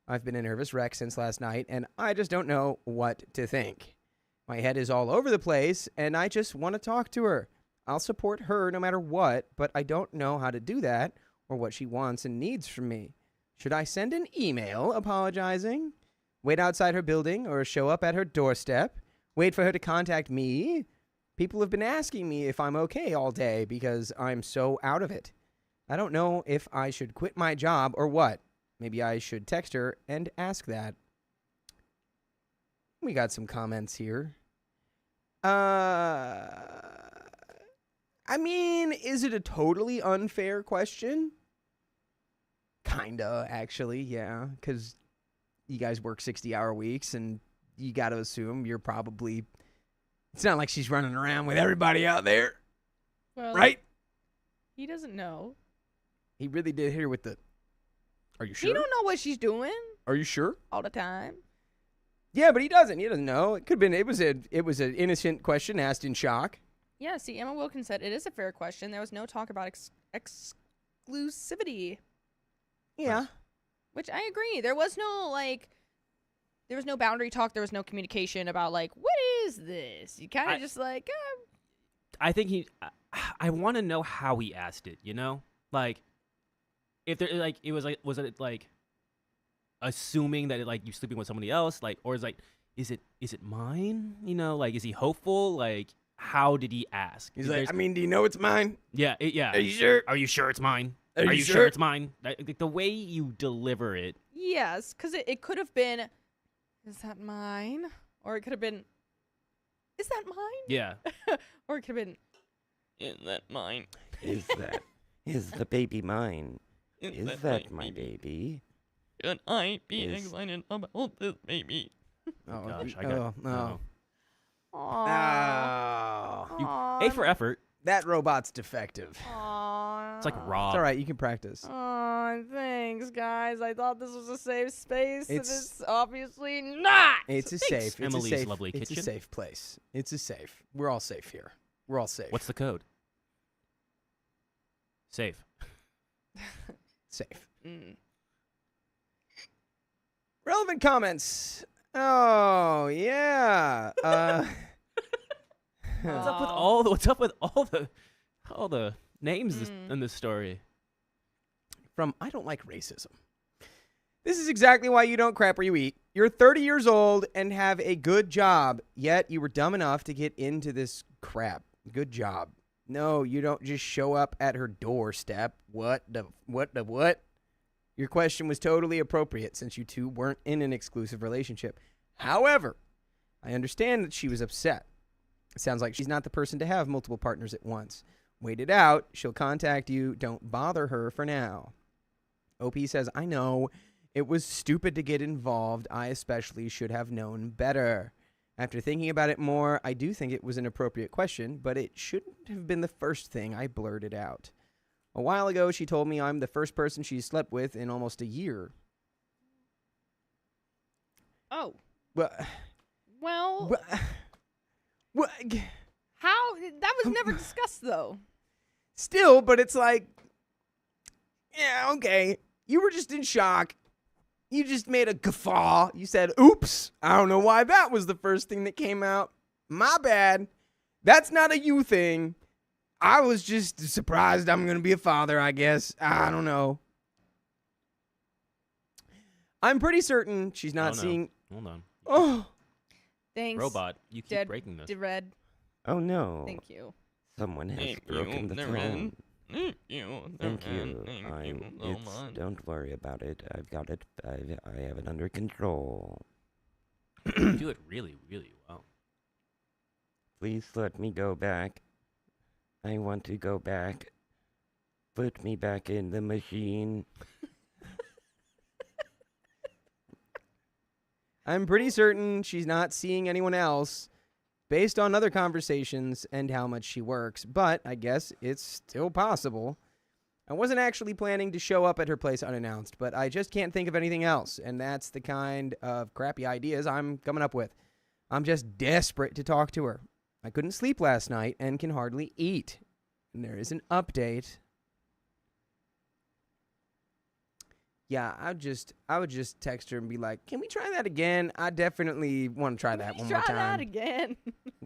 I've been a nervous wreck since last night, and I just don't know what to think. My head is all over the place, and I just want to talk to her. I'll support her no matter what, but I don't know how to do that or what she wants and needs from me. Should I send an email apologizing? Wait outside her building or show up at her doorstep? Wait for her to contact me? People have been asking me if I'm okay all day because I'm so out of it. I don't know if I should quit my job or what. Maybe I should text her and ask that. We got some comments here. I mean, is it a totally unfair question? Kinda, actually, yeah. Because you guys work 60-hour weeks, and you got to assume you're probably... It's not like she's running around with everybody out there, Well, right? he doesn't know. He really did hit her with the... Are you sure? He don't know what she's doing Are you sure? all the time. Yeah, but he doesn't. He doesn't know. It could have been... It was an innocent question asked in shock. Yeah, see, Emma Wilkins said it is a fair question. There was no talk about exclusivity. Yeah. Which I agree. There was no, boundary talk. There was no communication about, what is this? You kind of just I think I want to know how he asked it, Like, if there, was it, assuming that, you sleeping with somebody else? Or is it mine? Is he hopeful? How did he ask? He's like, do you know it's mine? Yeah, yeah. Are you sure? Are you sure it's mine? Are you sure sure? it's mine? The way you deliver it. yes, because it could have been, is that mine? Or it could have been, is that mine? Yeah. Or it could have been, Is that mine? Is the baby mine? Is that my baby? Should I be Is- excited about this baby? Oh, Gosh, I oh, got no. aww. Oh. A for effort. That robot's defective. Aww. It's like raw. It's all right. You can practice. Aw, thanks, guys. I thought this was a safe space, and It's- it's obviously not. It's a Thanks, safe. Emily's it's a safe, lovely It's a kitchen. safe place. It's a safe. We're all safe here. We're all safe. What's the code? Safe. safe? Mm. Relevant comments. Oh yeah. What's up with all the names in this story? From I don't like racism. This is exactly why you don't crap where you eat. You're 30 years old and have a good job, yet you were dumb enough to get into this crap. Good job. No, you don't just show up at her doorstep. What? Your question was totally appropriate since you two weren't in an exclusive relationship. However, I understand that she was upset. It sounds like she's not the person to have multiple partners at once. Wait it out. She'll contact you. Don't bother her for now. OP says, I know. It was stupid to get involved. I especially should have known better. After thinking about it more, I do think it was an appropriate question, but it shouldn't have been the first thing I blurted out. A while ago, she told me I'm the first person she's slept with in almost a year. Oh. Well, Well, well, how? That was never discussed, though. still, but it's like, yeah, okay. You were just in shock. You just made a guffaw. You said, oops. I don't know why that was the first thing that came out. My bad. That's not a you thing. I was just surprised I'm going to be a father, I guess. I don't know. I'm pretty certain she's not seeing... Hold on. Oh, Thanks. Robot, you keep Dead- breaking this. Red. Oh no! Thank you. Someone has broken the phone. Thank you. Don't worry about it. I've got it. I have it under control. You do it really, really well. Please let me go back. I want to go back. Put me back in the machine. I'm pretty certain she's not seeing anyone else based on other conversations and how much she works, but I guess it's still possible. I wasn't actually planning to show up at her place unannounced, but I just can't think of anything else, and that's the kind of crappy ideas I'm coming up with. I'm just desperate to talk to her. I couldn't sleep last night and can hardly eat. And there is an update. Yeah, I would just text her and be like, "Can we try that again? I definitely want to try that one more Try that time. again.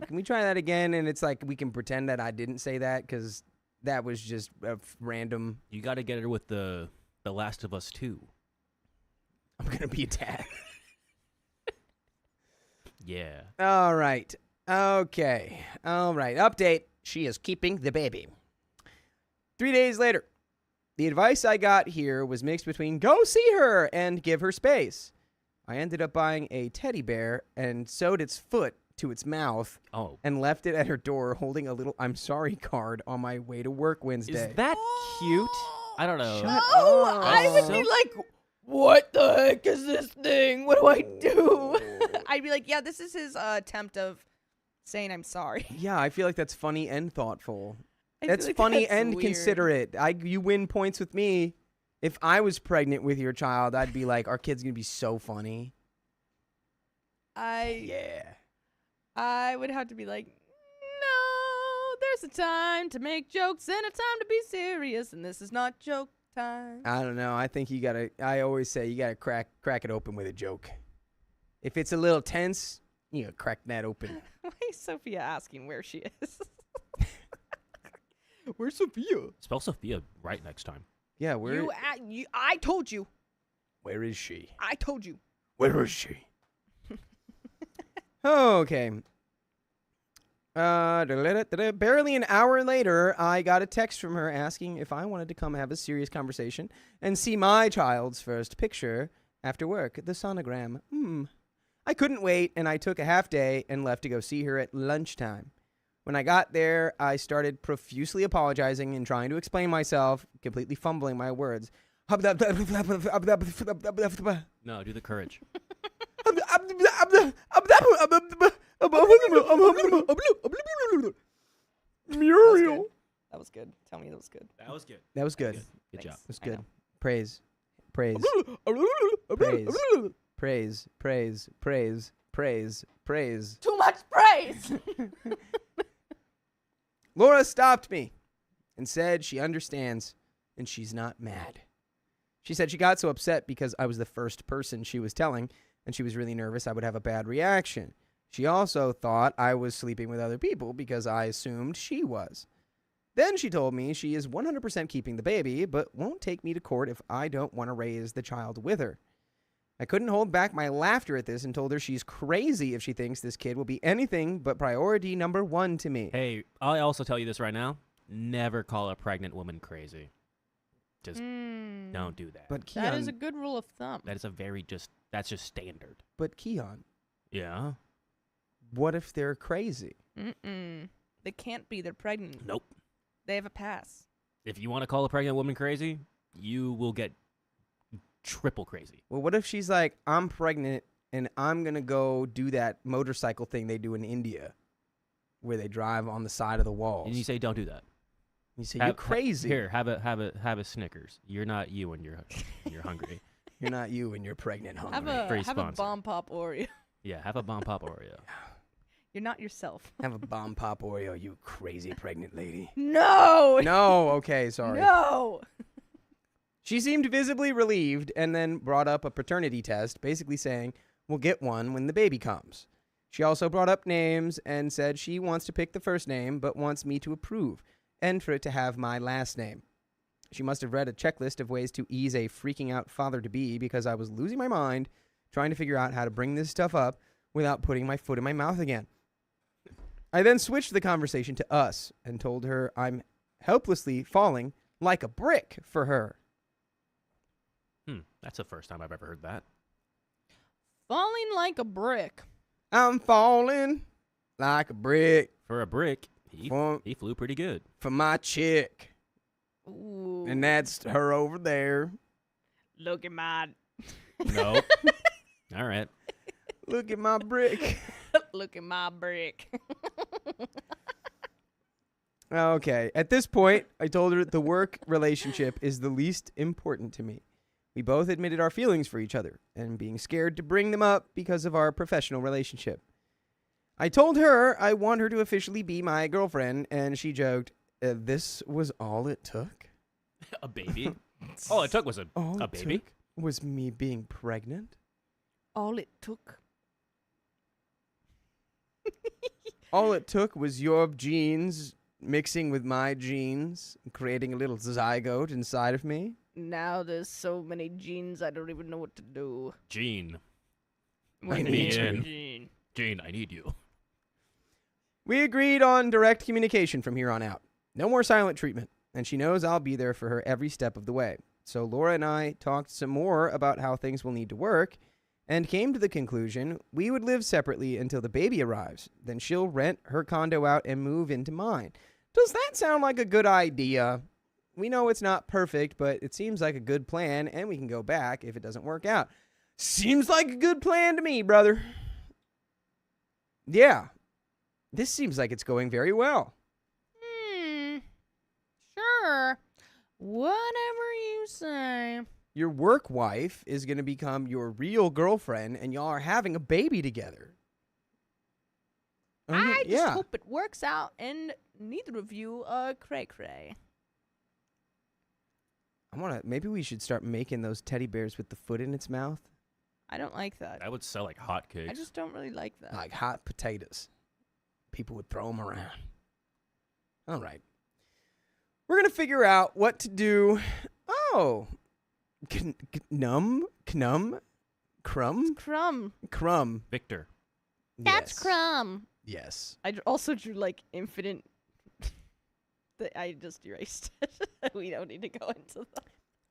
Can we try that again?" And it's like we can pretend that I didn't say that because that was just a random. You got to get her with the Last of Us 2. I'm gonna be a dad. Yeah. All right. Okay. All right. Update. She is keeping the baby. 3 days later. The advice I got here was mixed between go see her and give her space. I ended up buying a teddy bear and sewed its foot to its mouth Oh. and left it at her door holding a little I'm sorry card on my way to work Wednesday. Is that cute? I don't know. Shut Oh, up. I would be like, what the heck is this thing? What do I do? I'd be like, yeah, this is his attempt of saying I'm sorry. Yeah, I feel like that's funny and thoughtful. I feel That's like funny that's and weird. considerate. You win points with me. If I was pregnant with your child, I'd be like, our kid's gonna be so funny. Yeah. I would have to be like, no, there's a time to make jokes and a time to be serious, and this is not joke time. I don't know. I think you gotta. I always say you gotta crack it open with a joke. If it's a little tense, you gotta crack that open. Why is Sophia asking where she is? Where's Sophia? Spell Sophia right next time. Yeah, where? I told you. Where is she? I told you. Where is she? Okay. Barely an hour later, I got a text from her asking if I wanted to come have a serious conversation and see my child's first picture after work, the sonogram. I couldn't wait, and I took a half day and left to go see her at lunchtime. When I got there, I started profusely apologizing and trying to explain myself, completely fumbling my words. No, do the courage. Muriel. That was good. Tell me that was good. That was good. That was good. Good job. That was I good. know. Praise. Praise. Praise. Praise. Praise. Praise. Praise. Praise. Too much praise. Laura stopped me and said she understands and she's not mad. She said she got so upset because I was the first person she was telling and she was really nervous I would have a bad reaction. She also thought I was sleeping with other people because I assumed she was. Then she told me she is 100% keeping the baby, but won't take me to court if I don't want to raise the child with her. I couldn't hold back my laughter at this and told her she's crazy if she thinks this kid will be anything but priority number one to me. Hey, I'll also tell you this right now. Never call a pregnant woman crazy. Just don't do that. But Keon, That is a good rule of thumb. That is that's just standard. but Keon, Yeah. what if they're crazy? They can't be. They're pregnant. Nope. They have a pass. If you want to call a pregnant woman crazy, you will get triple crazy. Well, what if she's like, I'm pregnant and I'm going to go do that motorcycle thing they do in India where they drive on the side of the walls. And you say, don't do that. You say, you're crazy. Here, have a Snickers. You're not you when you're hungry. You're not you when you're pregnant, hungry. Have Free a sponsor. bomb pop Oreo. Yeah, have a bomb pop Oreo. You're not yourself. Have a bomb pop Oreo, you crazy pregnant lady. No. No, okay, sorry. No. She seemed visibly relieved and then brought up a paternity test, basically saying, we'll get one when the baby comes. She also brought up names and said she wants to pick the first name, but wants me to approve and for it to have my last name. She must have read a checklist of ways to ease a freaking out father-to-be because I was losing my mind trying to figure out how to bring this stuff up without putting my foot in my mouth again. I then switched the conversation to us and told her I'm helplessly falling like a brick for her. That's the first time I've ever heard that. Falling like a brick. I'm falling like a brick For a brick, he flew pretty good. for my chick. Ooh. And that's her over there. Look at my. Nope. All right. Look at my brick. Look at my brick. Okay. At this point, I told her the work relationship is the least important to me. We both admitted our feelings for each other and being scared to bring them up because of our professional relationship. I told her I want her to officially be my girlfriend, and she joked, this was all it took? A baby? All it took was All a it baby. took Was me being pregnant? All it took. All it took was your genes mixing with my genes, creating a little zygote inside of me. Now there's so many genes, I don't even know what to do. Gene. I need you. Gene. Gene, I need you. We agreed on direct communication from here on out. No more silent treatment, and she knows I'll be there for her every step of the way. So Laura and I talked some more about how things will need to work, and came to the conclusion we would live separately until the baby arrives. Then she'll rent her condo out and move into mine. Does that sound like a good idea? We know it's not perfect, but it seems like a good plan, and we can go back if it doesn't work out. Seems like a good plan to me, brother. Yeah. This seems like it's going very well. Sure. Whatever you say. Your work wife is going to become your real girlfriend, and y'all are having a baby together. I just hope it works out and neither of you are cray-cray. Maybe we should start making those teddy bears with the foot in its mouth. I don't like that. That would sell like hotcakes. I just don't really like that. Like hot potatoes. People would throw them around. All right. We're going to figure out what to do. Oh. Crumb? Crumb. Victor. That's Yes. Crumb. Yes. I also drew like infinite. I just erased it. We don't need to go into that.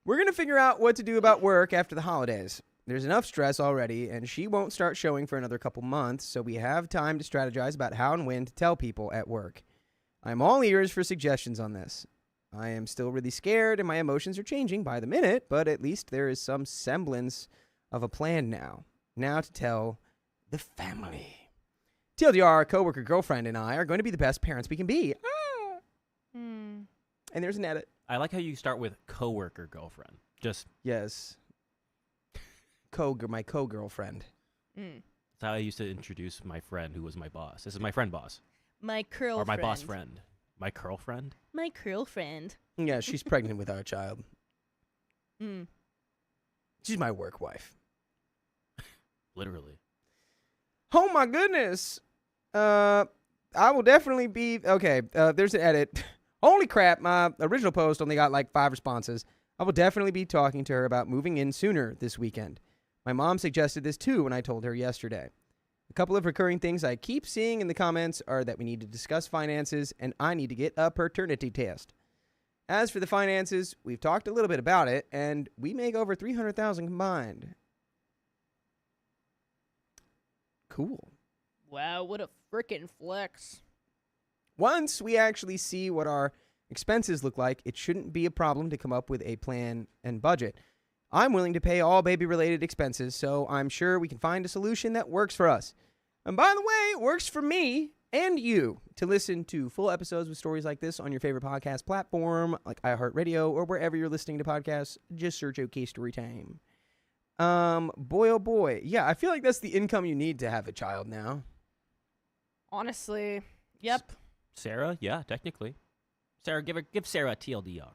We're going to figure out what to do about work after the holidays. There's enough stress already, and she won't start showing for another couple months, so we have time to strategize about how and when to tell people at work. I'm all ears for suggestions on this. I am still really scared, and my emotions are changing by the minute, but at least there is some semblance of a plan now. Now to tell the family. TLDR, our coworker girlfriend and I are going to be the best parents we can be. And there's an edit. I like how you start with coworker girlfriend. Just Yes. My co-girlfriend. that's how I used to introduce my friend who was my boss. This is my friend boss. My curl Or my boss friend. My curl friend? My curl friend. Yeah, she's pregnant with our child. Mm. She's my work wife. Literally. Oh my goodness. I will definitely be okay. There's an edit. Holy crap, my original post only got like 5 responses. I will definitely be talking to her about moving in sooner this weekend. My mom suggested this too when I told her yesterday. A couple of recurring things I keep seeing in the comments are that we need to discuss finances and I need to get a paternity test. As for the finances, we've talked a little bit about it and we make over $300,000 combined. Cool. Wow, what a frickin' flex. Once we actually see what our expenses look like, it shouldn't be a problem to come up with a plan and budget. I'm willing to pay all baby-related expenses, so I'm sure we can find a solution that works for us. And by the way, it works for me and you. To listen to full episodes with stories like this on your favorite podcast platform, like iHeartRadio, or wherever you're listening to podcasts, just search OK Storytime. Boy, oh boy. Yeah, I feel like that's the income you need to have a child now. Honestly, yep. Sarah? Yeah, technically. Sarah, give Sarah a TLDR.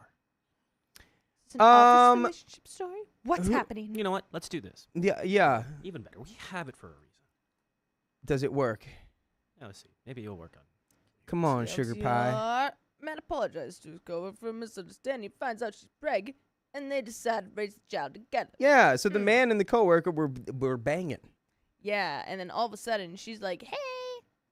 It's an office relationship story. What's happening? You know what? Let's do this. Yeah. Even better. We have it for a reason. Does it work? Now, let's see. Maybe it'll work on. Come on, sugar pie. Man apologized to his coworker for a misunderstanding. Finds out she's pregnant, and they decide to raise the child together. Yeah, so the man and the coworker were banging. Yeah, and then all of a sudden she's like, "Hey,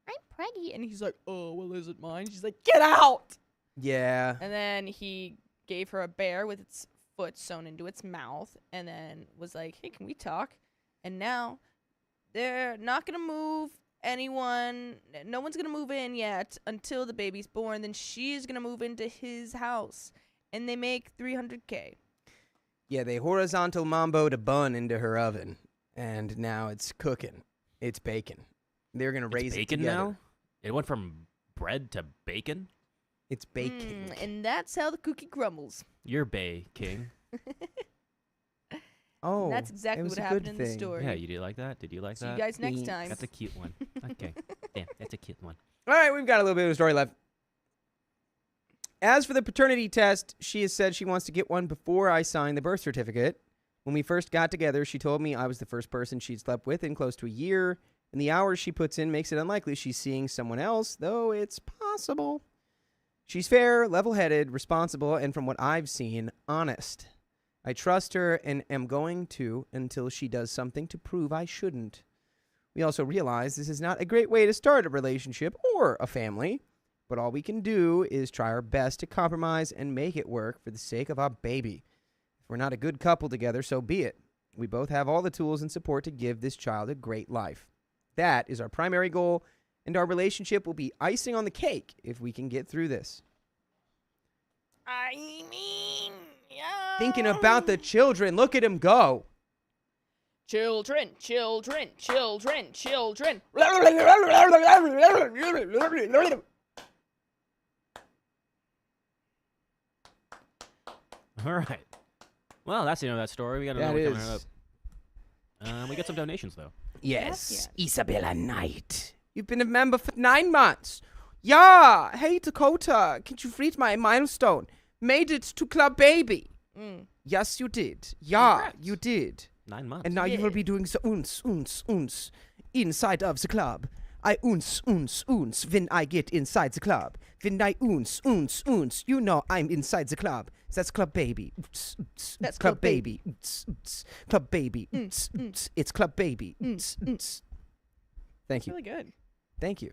I'm preggy," and he's like, "Oh, well, is it mine?" She's like, "Get out!" Yeah. And then he gave her a bear with its foot sewn into its mouth, and then was like, "Hey, can we talk?" And now they're not gonna move anyone. No one's gonna move in yet until the baby's born. Then she's gonna move into his house, and they make $300K. Yeah, they horizontal mamboed a bun into her oven, and now it's cooking. It's bacon. They're gonna raise it bacon together. now? It went from bread to bacon? It's baking. And that's how the cookie crumbles. You're baking. Oh, That's exactly it was what a happened good in the thing. story. Yeah, you did like that? Did you like See that? you guys next Thanks. time. That's a cute one. Okay. Damn, that's a cute one. All right, we've got a little bit of a story left. As for the paternity test, she has said she wants to get one before I sign the birth certificate. When we first got together, she told me I was the first person she'd slept with in close to a year, and the hours she puts in makes it unlikely she's seeing someone else, though it's possible. She's fair, level-headed, responsible, and from what I've seen, honest. I trust her and am going to until she does something to prove I shouldn't. We also realize this is not a great way to start a relationship or a family, but all we can do is try our best to compromise and make it work for the sake of our baby. If we're not a good couple together, so be it. We both have all the tools and support to give this child a great life. That is our primary goal, and our relationship will be icing on the cake if we can get through this. I mean, yeah. Thinking about the children. Look at him go. Children, children, children, children. All right. Well, that's the end of that story. We got That another one coming is. up. We got some donations though. Yes, Isabella Knight. You've been a member for 9 months. Yeah. Hey, Dakota. Can you read my milestone? Made it to Club Baby. Yes, you did. Yeah, Congrats. you did. 9 months. And now you will be doing the uns inside of the club. I uns when I get inside the club. When I uns, you know I'm inside the club. That's Club Baby. That's Club Club Baby. Club Baby. It's Club Baby. Thank you. Really good. Thank you.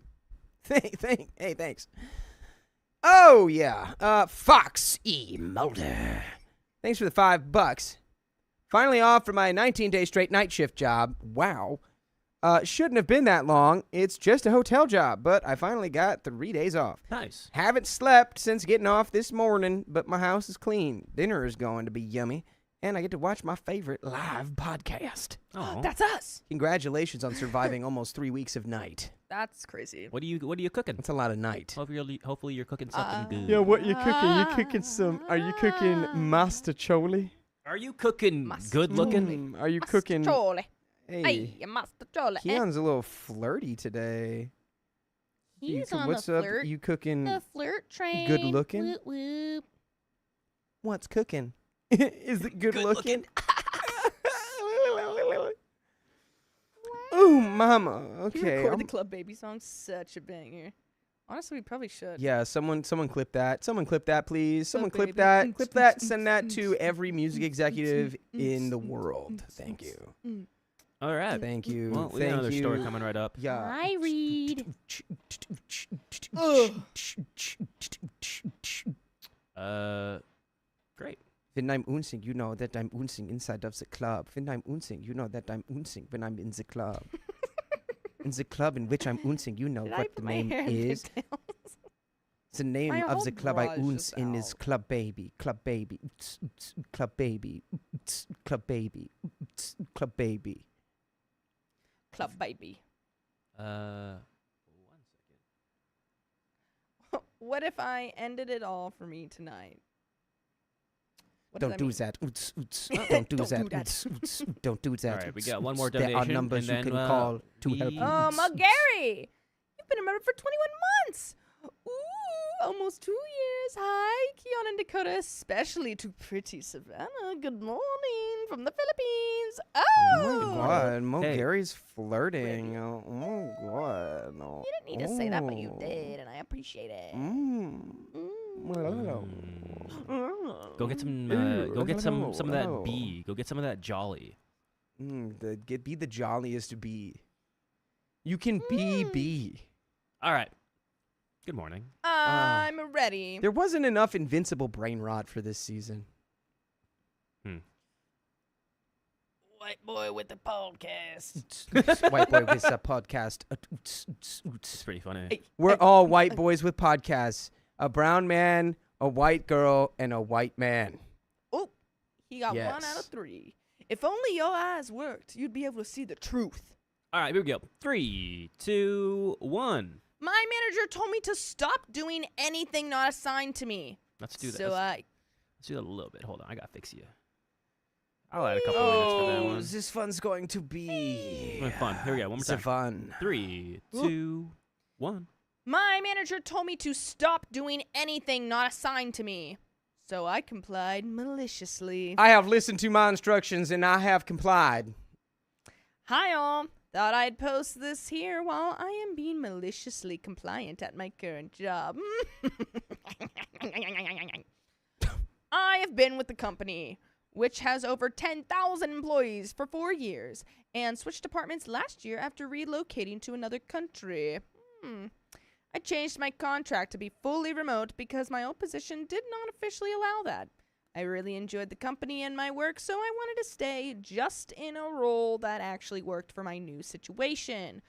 Hey, thanks. Oh, yeah. Fox E. Mulder. Thanks for the $5. Finally off for my 19-day straight night shift job. Wow. Shouldn't have been that long. It's just a hotel job, but I finally got 3 days off. Nice. Haven't slept since getting off this morning, but my house is clean. Dinner is going to be yummy, and I get to watch my favorite live podcast. Oh. That's us. Congratulations on surviving almost 3 weeks of night. That's crazy. What are you cooking? That's a lot of night. Hopefully you're cooking something good. Yeah, what you cooking? You cooking are you cooking Master Choli? Are you cooking Must- good looking? Are you cooking? Chole. Hey, Hey, Master Chole. Keon's a little flirty today. He's You- on what's the up? flirt. You cooking? The flirt train. good looking? Whoop, whoop. What's cooking? Is it good looking? Ooh, mama. Can you Okay. record the Club Baby song? Such a banger. Honestly, we probably should. Yeah, someone clip that. Someone clip that, please. Someone Club clip Baby. that. Clip that. Send that to every music executive in the world. Thank you. All right. Thank you. Well, we Thank got another you. story coming right up. Yeah. I read. Great. When I'm unsing, you know that I'm unsing inside of the club. When I'm unsing, you know that I'm unsing when I'm in the club. In the club in which I'm unsing, you know Did I what the put my name hair in is. pigtails? The name My of whole the club I bra is uns just in is out. Club Baby. Club Baby. Club Baby. Club Baby. Club Baby. Club Baby. 1 second. What if I ended it all for me tonight? What does Don't do mean? that. Don't do Don't do that. that. Don't do that. All right, we got one more There are donation, numbers and you then, can call to we- help you. Gary, you've been a member for 21 months. Ooh, almost 2 years. Hi, Keon and Dakota, especially to pretty Savannah. Good morning from the Philippines. Oh Oh, my God, Mo Hey. Gary's flirting. Oh my God. No. you didn't need to say that, but you did, and I appreciate it. Mm. Go get some. Ew, Go get some hello, of that hello. bee. Go get some of that jolly. Be the jolliest bee. You can be bee. All right. Good morning. I'm ready. There wasn't enough invincible brain rot for this season. White boy with the podcast. White boy with a podcast. It's pretty funny. Hey, We're hey, all white boys with podcasts. A brown man, a white girl, and a white man. Oh, he got 1 out Yes. of 3. If only your eyes worked, you'd be able to see the truth. All right, here we go. 3, 2, 1. My manager told me to stop doing anything not assigned to me. Let's do that. So Let's do that a little bit. Hold on, I gotta fix you. I'll add a couple minutes for that one. This fun's going to be Fun. Here we go. One more the time. fun. 3, 2, 1. My manager told me to stop doing anything not assigned to me. So I complied maliciously. I have listened to my instructions and I have complied. Hi all. Thought I'd post this here while I am being maliciously compliant at my current job. I have been with the company, which has over 10,000 employees for 4 years, and switched departments last year after relocating to another country. I changed my contract to be fully remote because my old position did not officially allow that. I really enjoyed the company and my work, so I wanted to stay just in a role that actually worked for my new situation.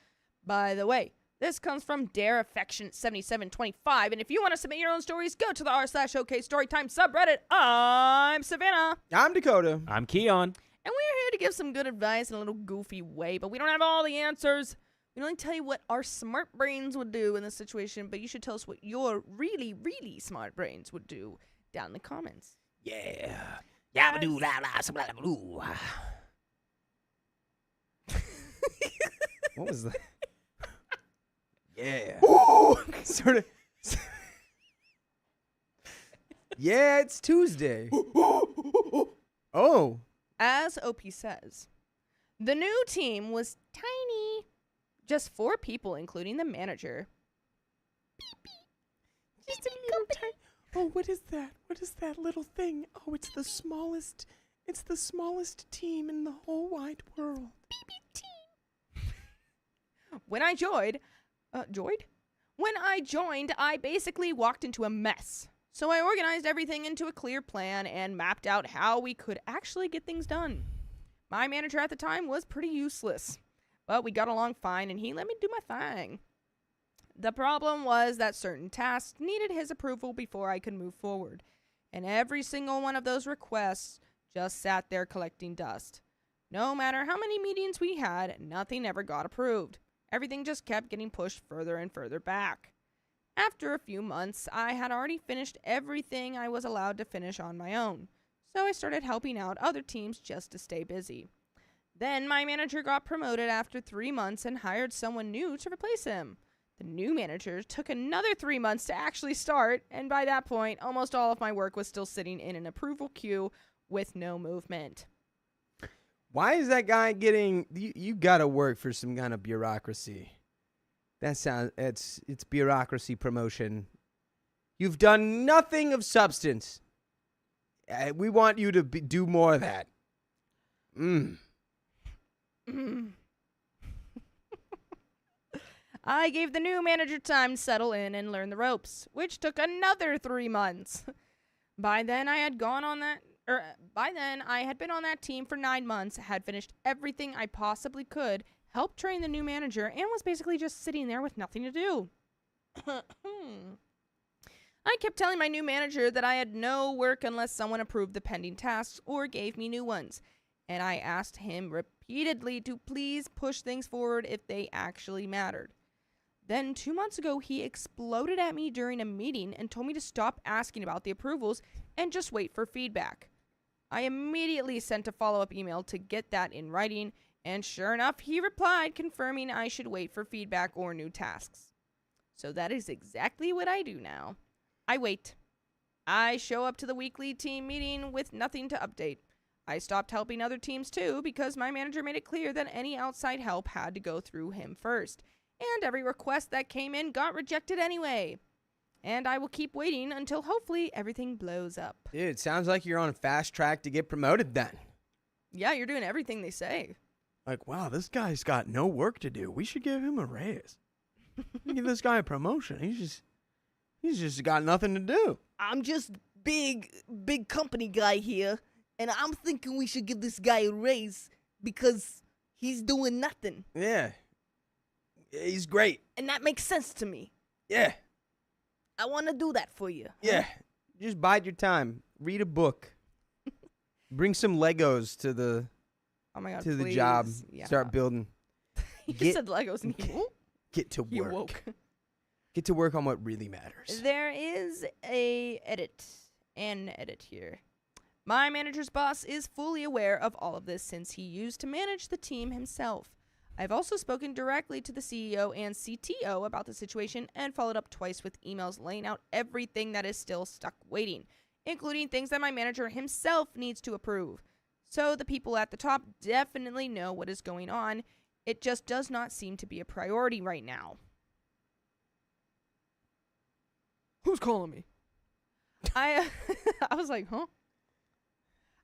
By the way, this comes from Dare Affectionate 7725, and if you want to submit your own stories, go to the r/OK Storytime subreddit. I'm Savannah. I'm Dakota. I'm Keon. And we're here to give some good advice in a little goofy way, but we don't have all the answers. We can only tell you what our smart brains would do in this situation, but you should tell us what your really, really smart brains would do down in the comments. Yeah. Yabba-doo, What was that? Yeah. Sort of. Yeah, it's Tuesday. Oh. As OP says, the new team was tiny. Just 4 people, including the manager. Just a little tiny. Oh, what is that? What is that little thing? Oh, it's the smallest team in the whole wide world. When I joined, I basically walked into a mess. So I organized everything into a clear plan and mapped out how we could actually get things done. My manager at the time was pretty useless, but we got along fine and he let me do my thing. The problem was that certain tasks needed his approval before I could move forward, and every single one of those requests just sat there collecting dust. No matter how many meetings we had, nothing ever got approved. Everything just kept getting pushed further and further back. After a few months, I had already finished everything I was allowed to finish on my own, so I started helping out other teams just to stay busy. Then my manager got promoted after 3 months and hired someone new to replace him. The new manager took another 3 months to actually start, and by that point, almost all of my work was still sitting in an approval queue with no movement. Why is that guy getting... You gotta work for some kind of bureaucracy. That sounds... It's bureaucracy promotion. You've done nothing of substance. We want you to do more of that. I gave the new manager time to settle in and learn the ropes, which took another 3 months. By then I had been on that team for 9 months, had finished everything I possibly could, helped train the new manager, and was basically just sitting there with nothing to do. I kept telling my new manager that I had no work unless someone approved the pending tasks or gave me new ones, and I asked him repeatedly to please push things forward if they actually mattered. Then 2 months ago, he exploded at me during a meeting and told me to stop asking about the approvals and just wait for feedback. I immediately sent a follow-up email to get that in writing, and sure enough, he replied confirming I should wait for feedback or new tasks. So that is exactly what I do now. I wait. I show up to the weekly team meeting with nothing to update. I stopped helping other teams too because my manager made it clear that any outside help had to go through him first, and every request that came in got rejected anyway. And I will keep waiting until hopefully everything blows up. Dude, it sounds like you're on a fast track to get promoted then. Yeah, you're doing everything they say. Like, wow, this guy's got no work to do. We should give him a raise. Give this guy a promotion. He's just got nothing to do. I'm just big company guy here, and I'm thinking we should give this guy a raise because he's doing nothing. Yeah. He's great. And that makes sense to me. Yeah. I want to do that for you. Yeah. Just bide your time. Read a book. Bring some Legos to the please. job. Yeah. Start building. You said Legos and Get to you work. woke. Get to work on what really matters. There is an edit here. My manager's boss is fully aware of all of this since he used to manage the team himself. I've also spoken directly to the CEO and CTO about the situation and followed up twice with emails laying out everything that is still stuck waiting, including things that my manager himself needs to approve. So the people at the top definitely know what is going on. It just does not seem to be a priority right now. Who's calling me? I was like, huh?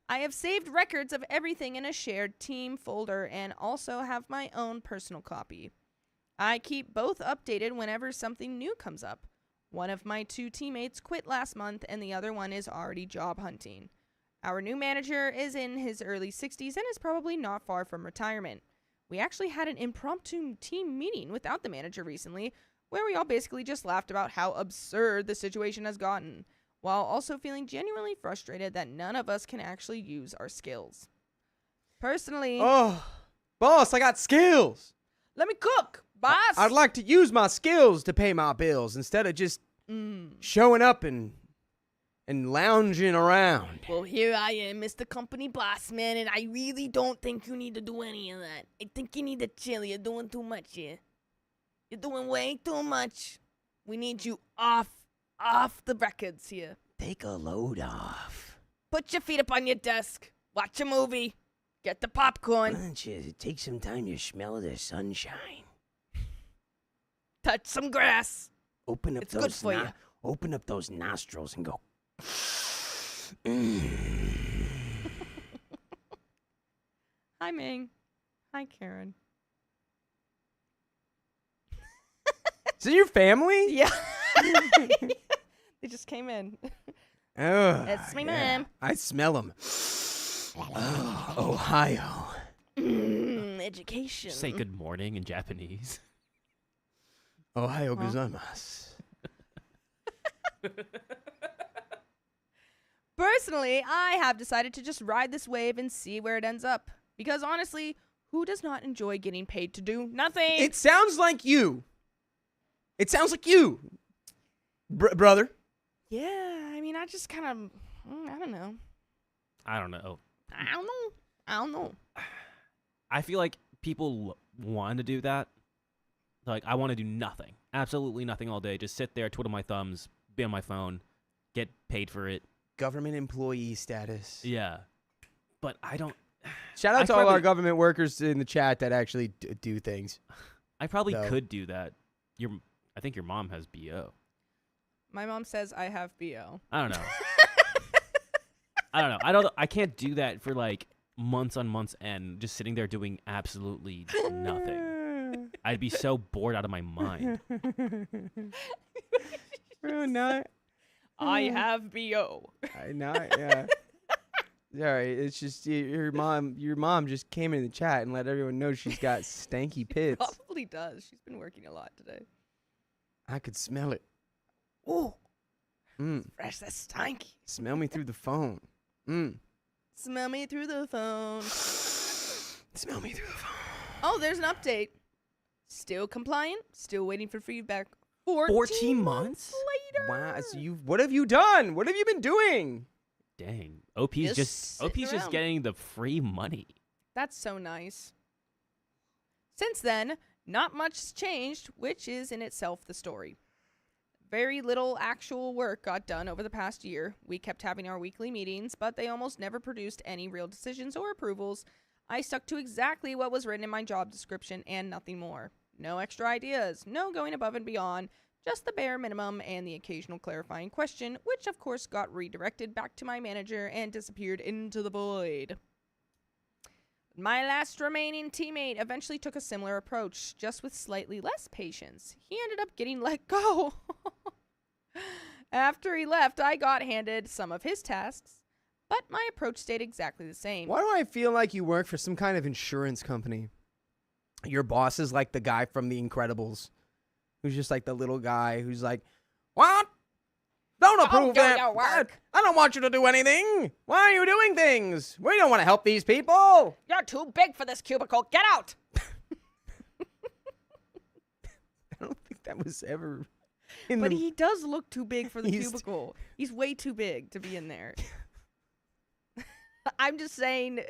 I have saved records of everything in a shared team folder and also have my own personal copy. I keep both updated whenever something new comes up. One of my 2 teammates quit last month and the other one is already job hunting. Our new manager is in his early 60s and is probably not far from retirement. We actually had an impromptu team meeting without the manager recently where we all basically just laughed about how absurd the situation has gotten, while also feeling genuinely frustrated that none of us can actually use our skills. Personally... Oh, boss, I got skills. Let me cook, boss! I'd like to use my skills to pay my bills instead of just showing up and lounging around. Well, here I am, Mr. Company Boss Man, and I really don't think you need to do any of that. I think you need to chill. You're doing too much here. You're doing way too much. We need you off the records here. Take a load off. Put your feet up on your desk. Watch a movie. Get the popcorn. Why don't you take some time to smell the sunshine? Touch some grass. Open up It's good for you. Open up those nostrils and go. Hi, Ming. Hi, Karen. Is it your family? Yeah. They just came in. Oh, It's me, Mom. I smell them. Oh, Ohio. Education. Say good morning in Japanese. Ohio gozaimasu. Personally, I have decided to just ride this wave and see where it ends up. Because honestly, who does not enjoy getting paid to do nothing? It sounds like you. It sounds like you, brother. Yeah, I mean, I just kind of, I don't know. I don't know. I don't know. I feel like people want to do that. Like, I want to do nothing. Absolutely nothing all day. Just sit there, twiddle my thumbs, be on my phone, get paid for it. Government employee status. Yeah. But I don't... Shout out I to all our probably- government workers in the chat that actually do things. I probably No. could do that. I think your mom has BO. My mom says I have BO. I don't know. I can't do that for like months on months end, just sitting there doing absolutely nothing. I'd be so bored out of my mind. Bro, not. I have BO. Yeah. Sorry, it's just your mom just came in the chat and let everyone know she's got stanky pits. Probably does. She's been working a lot today. I could smell it. Ooh, Mm. fresh, that's stanky. Smell me through the phone. Mm. Smell me through the phone. Smell me through the phone. Oh, there's an update. Still compliant. Still waiting for feedback. 14 months? later. Wow. So what have you done? What have you been doing? Dang. OP's Just OP's sitting just around. getting the free money. That's so nice. Since then, not much has changed, which is in itself the story. Very little actual work got done over the past year. We kept having our weekly meetings, but they almost never produced any real decisions or approvals. I stuck to exactly what was written in my job description and nothing more. No extra ideas, no going above and beyond, just the bare minimum and the occasional clarifying question, which of course got redirected back to my manager and disappeared into the void. My last remaining teammate eventually took a similar approach, just with slightly less patience. He ended up getting let go. After he left, I got handed some of his tasks, but my approach stayed exactly the same. Why do I feel like you work for some kind of insurance company? Your boss is like the guy from The Incredibles, who's just like the little guy who's like, "What? Don't approve do that. your work." I don't want you to do anything. Why are you doing things? We don't want to help these people." You're too big for this cubicle. Get out! I don't think that was ever in But the... he does look too big for the He's- cubicle. He's way too big to be in there. I'm just saying.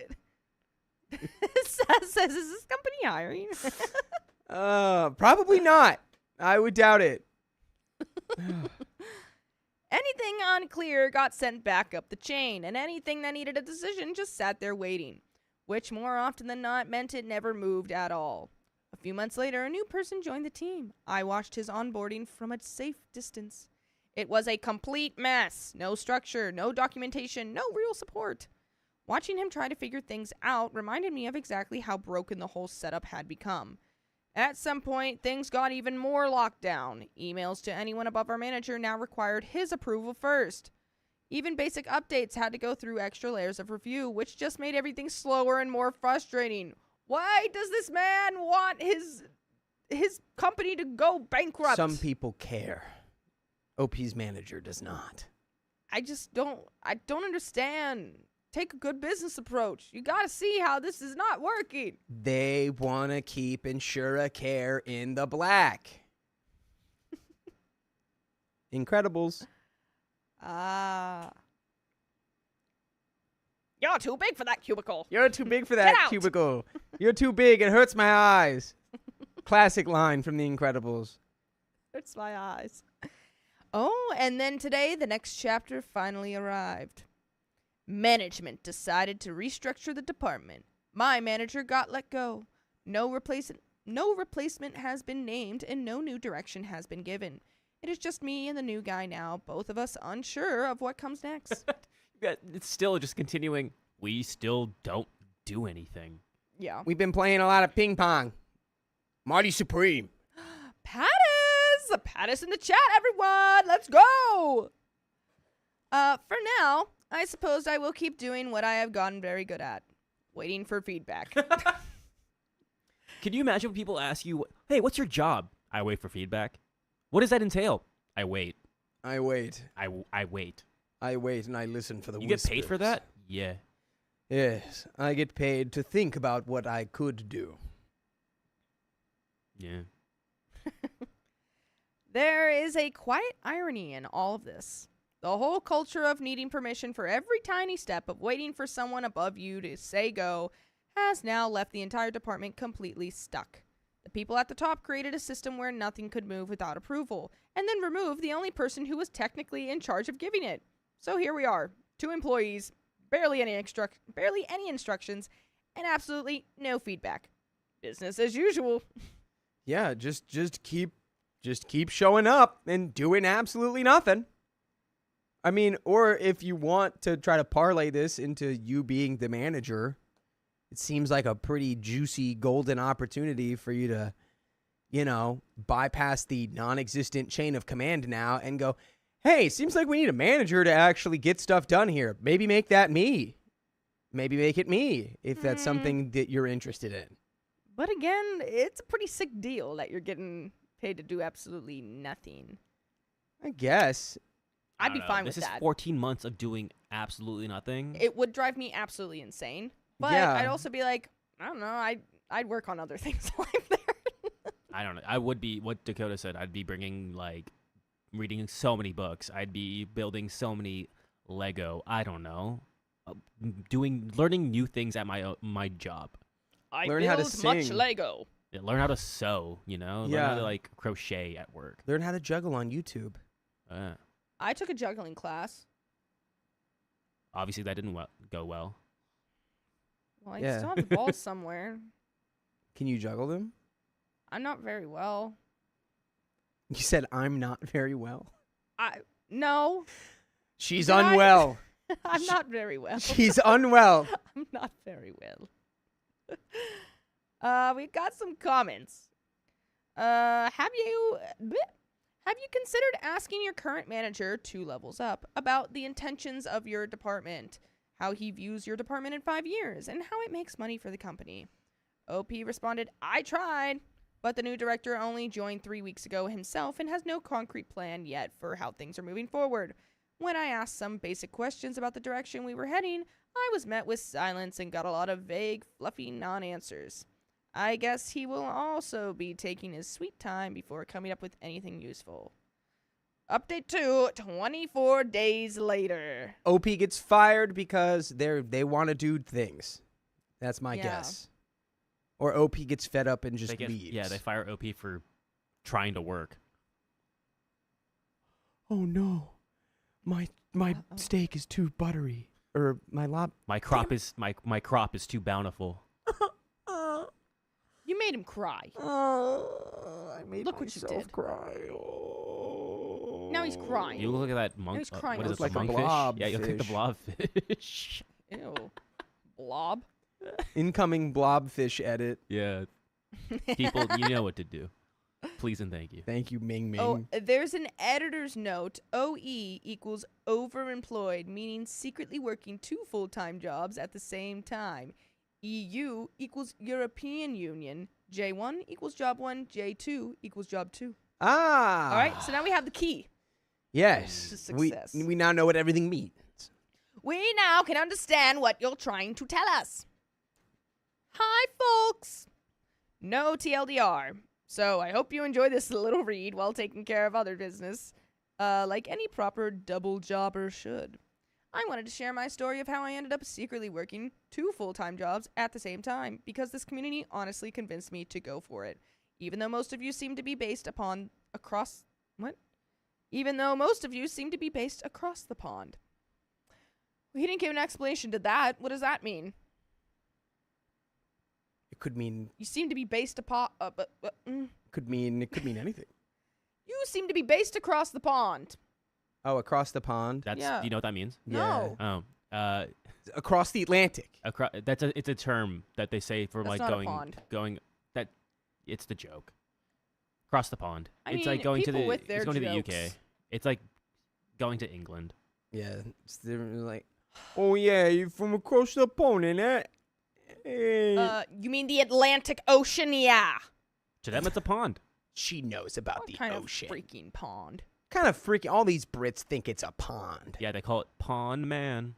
Says, is this company hiring? Probably not. I would doubt it. Anything unclear got sent back up the chain, and anything that needed a decision just sat there waiting, which more often than not meant it never moved at all. A few months later, a new person joined the team. I watched his onboarding from a safe distance. It was a complete mess. No structure, no documentation, no real support. Watching him try to figure things out reminded me of exactly how broken the whole setup had become. At some point, things got even more locked down. Emails to anyone above our manager now required his approval first. Even basic updates had to go through extra layers of review, which just made everything slower and more frustrating. Why does this man want his company to go bankrupt? Some people care. OP's manager does not. I don't understand. Take a good business approach. You gotta see how this is not working. They want to keep Insuracare in the black. Incredibles. You're too big for that cubicle. You're too big for Get that out. cubicle. You're too big. It hurts my eyes. Classic line from The Incredibles. Hurts my eyes. Oh, and then today, the next chapter finally arrived. Management decided to restructure the department. My manager got let go. No replacement has been named, and no new direction has been given. It is just me and the new guy now, both of us unsure of what comes next. Yeah, it's still just continuing. We still don't do anything. Yeah. We've been playing a lot of ping pong. Marty Supreme. Pattis in the chat, everyone. Let's go. For now, I suppose I will keep doing what I have gotten very good at. Waiting for feedback. Can you imagine when people ask you, hey, what's your job? I wait for feedback. What does that entail? I wait. I wait. I wait. I wait and I listen for the You get paid for whispers. that? Yeah. Yes, I get paid to think about what I could do. Yeah. There is a quiet irony in all of this. The whole culture of needing permission for every tiny step of waiting for someone above you to say go has now left the entire department completely stuck. The people at the top created a system where nothing could move without approval, and then removed the only person who was technically in charge of giving it. So here we are, 2 employees, barely any instructions, and absolutely no feedback. Business as usual. Yeah, just keep showing up and doing absolutely nothing. I mean, or if you want to try to parlay this into you being the manager, it seems like a pretty juicy golden opportunity for you to, bypass the non-existent chain of command now and go, hey, seems like we need a manager to actually get stuff done here. Maybe make that me. Maybe make it me if that's something that you're interested in. But again, it's a pretty sick deal that you're getting paid to do absolutely nothing. I guess. I'd be fine with this that. This is 14 months of doing absolutely nothing. It would drive me absolutely insane. But Yeah. I'd also be like, I don't know, I'd work on other things while I'm there. I don't know. I would be, what Dakota said, I'd be bringing, reading so many books. I'd be building so many Lego. I don't know. Learning new things at my job. I Learn how to build much sing. Lego. Yeah, learn how to sew, Learn how to, crochet at work. Learn how to juggle on YouTube. I took a juggling class. Obviously, that didn't go well. Well, I Yeah. still have the balls somewhere. Can you juggle them? I'm not very well. You said I'm not very well. No, She's Did I? unwell. I'm not very well. She's unwell. I'm not very well. We've got some comments. Have you considered asking your current manager 2 levels up about the intentions of your department, how he views your department in 5 years, and how it makes money for the company? OP responded, I tried, but the new director only joined 3 weeks ago himself and has no concrete plan yet for how things are moving forward. When I asked some basic questions about the direction we were heading, I was met with silence and got a lot of vague, fluffy non-answers. I guess he will also be taking his sweet time before coming up with anything useful. Update 2, 24 days later. OP gets fired because they want to do things. That's my Yeah. guess. Or OP gets fed up and just They leaves. fire OP for trying to work. Oh no. My Uh-oh. steak is too buttery. Or My crop is my crop is too bountiful. You made him cry. I made Look what you myself did. cry. Oh. Now he's crying. You look at that monk. he's crying What is it? like The a monkfish? blob Yeah, you look at the fish. blobfish. Ew. Blob. Incoming blobfish edit. Yeah, people, you know what to do. Please and thank you. Thank you, Ming Ming. Oh, there's an editor's note. OE equals overemployed, meaning secretly working 2 full-time jobs at the same time. EU equals European Union. J1 equals job 1. J2 equals job 2. Ah. All right, so now we have the key. Yes. to success. We now know what everything means. We now can understand what you're trying to tell us. Hi, folks. No TLDR. So I hope you enjoy this little read while taking care of other business, like any proper double jobber should. I wanted to share my story of how I ended up secretly working 2 full-time jobs at the same time, because this community honestly convinced me to go for it. Even though most of you seem to be based across the pond. Well, he didn't give an explanation to that. What does that mean? It could mean You seem to be based upon. it could mean anything. You seem to be based across the pond. Oh, across the pond. That's Yeah. do you know what that means? No. Oh, Across the Atlantic. it's a term that they say for That's like not a pond. going that it's the joke. Across the pond. I It's mean, like going to people the with their it's going to the jokes. UK. It's like going to England. Yeah. They're like, oh yeah, you're from across the pond, innit? Hey. You mean the Atlantic Ocean? Yeah. To them, it's a pond. She knows about What the kind ocean. of freaking pond? Kind of freaking. All these Brits think it's a pond. Yeah, they call it Pond Man.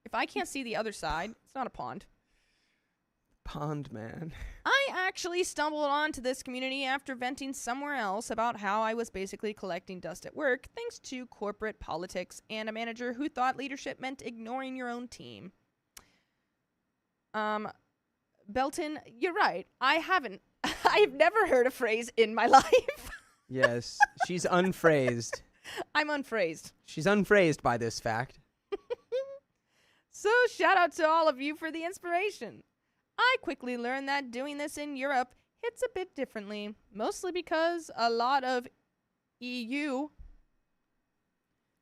If I can't see the other side, it's not a pond. Pond man. I actually stumbled onto this community after venting somewhere else about how I was basically collecting dust at work thanks to corporate politics and a manager who thought leadership meant ignoring your own team. Belton, you're right. I've never heard a phrase in my life. Yes, she's unphrased. I'm unphrased. She's unphrased by this fact. So shout out to all of you for the inspiration. I quickly learned that doing this in Europe hits a bit differently, mostly because a lot of EU.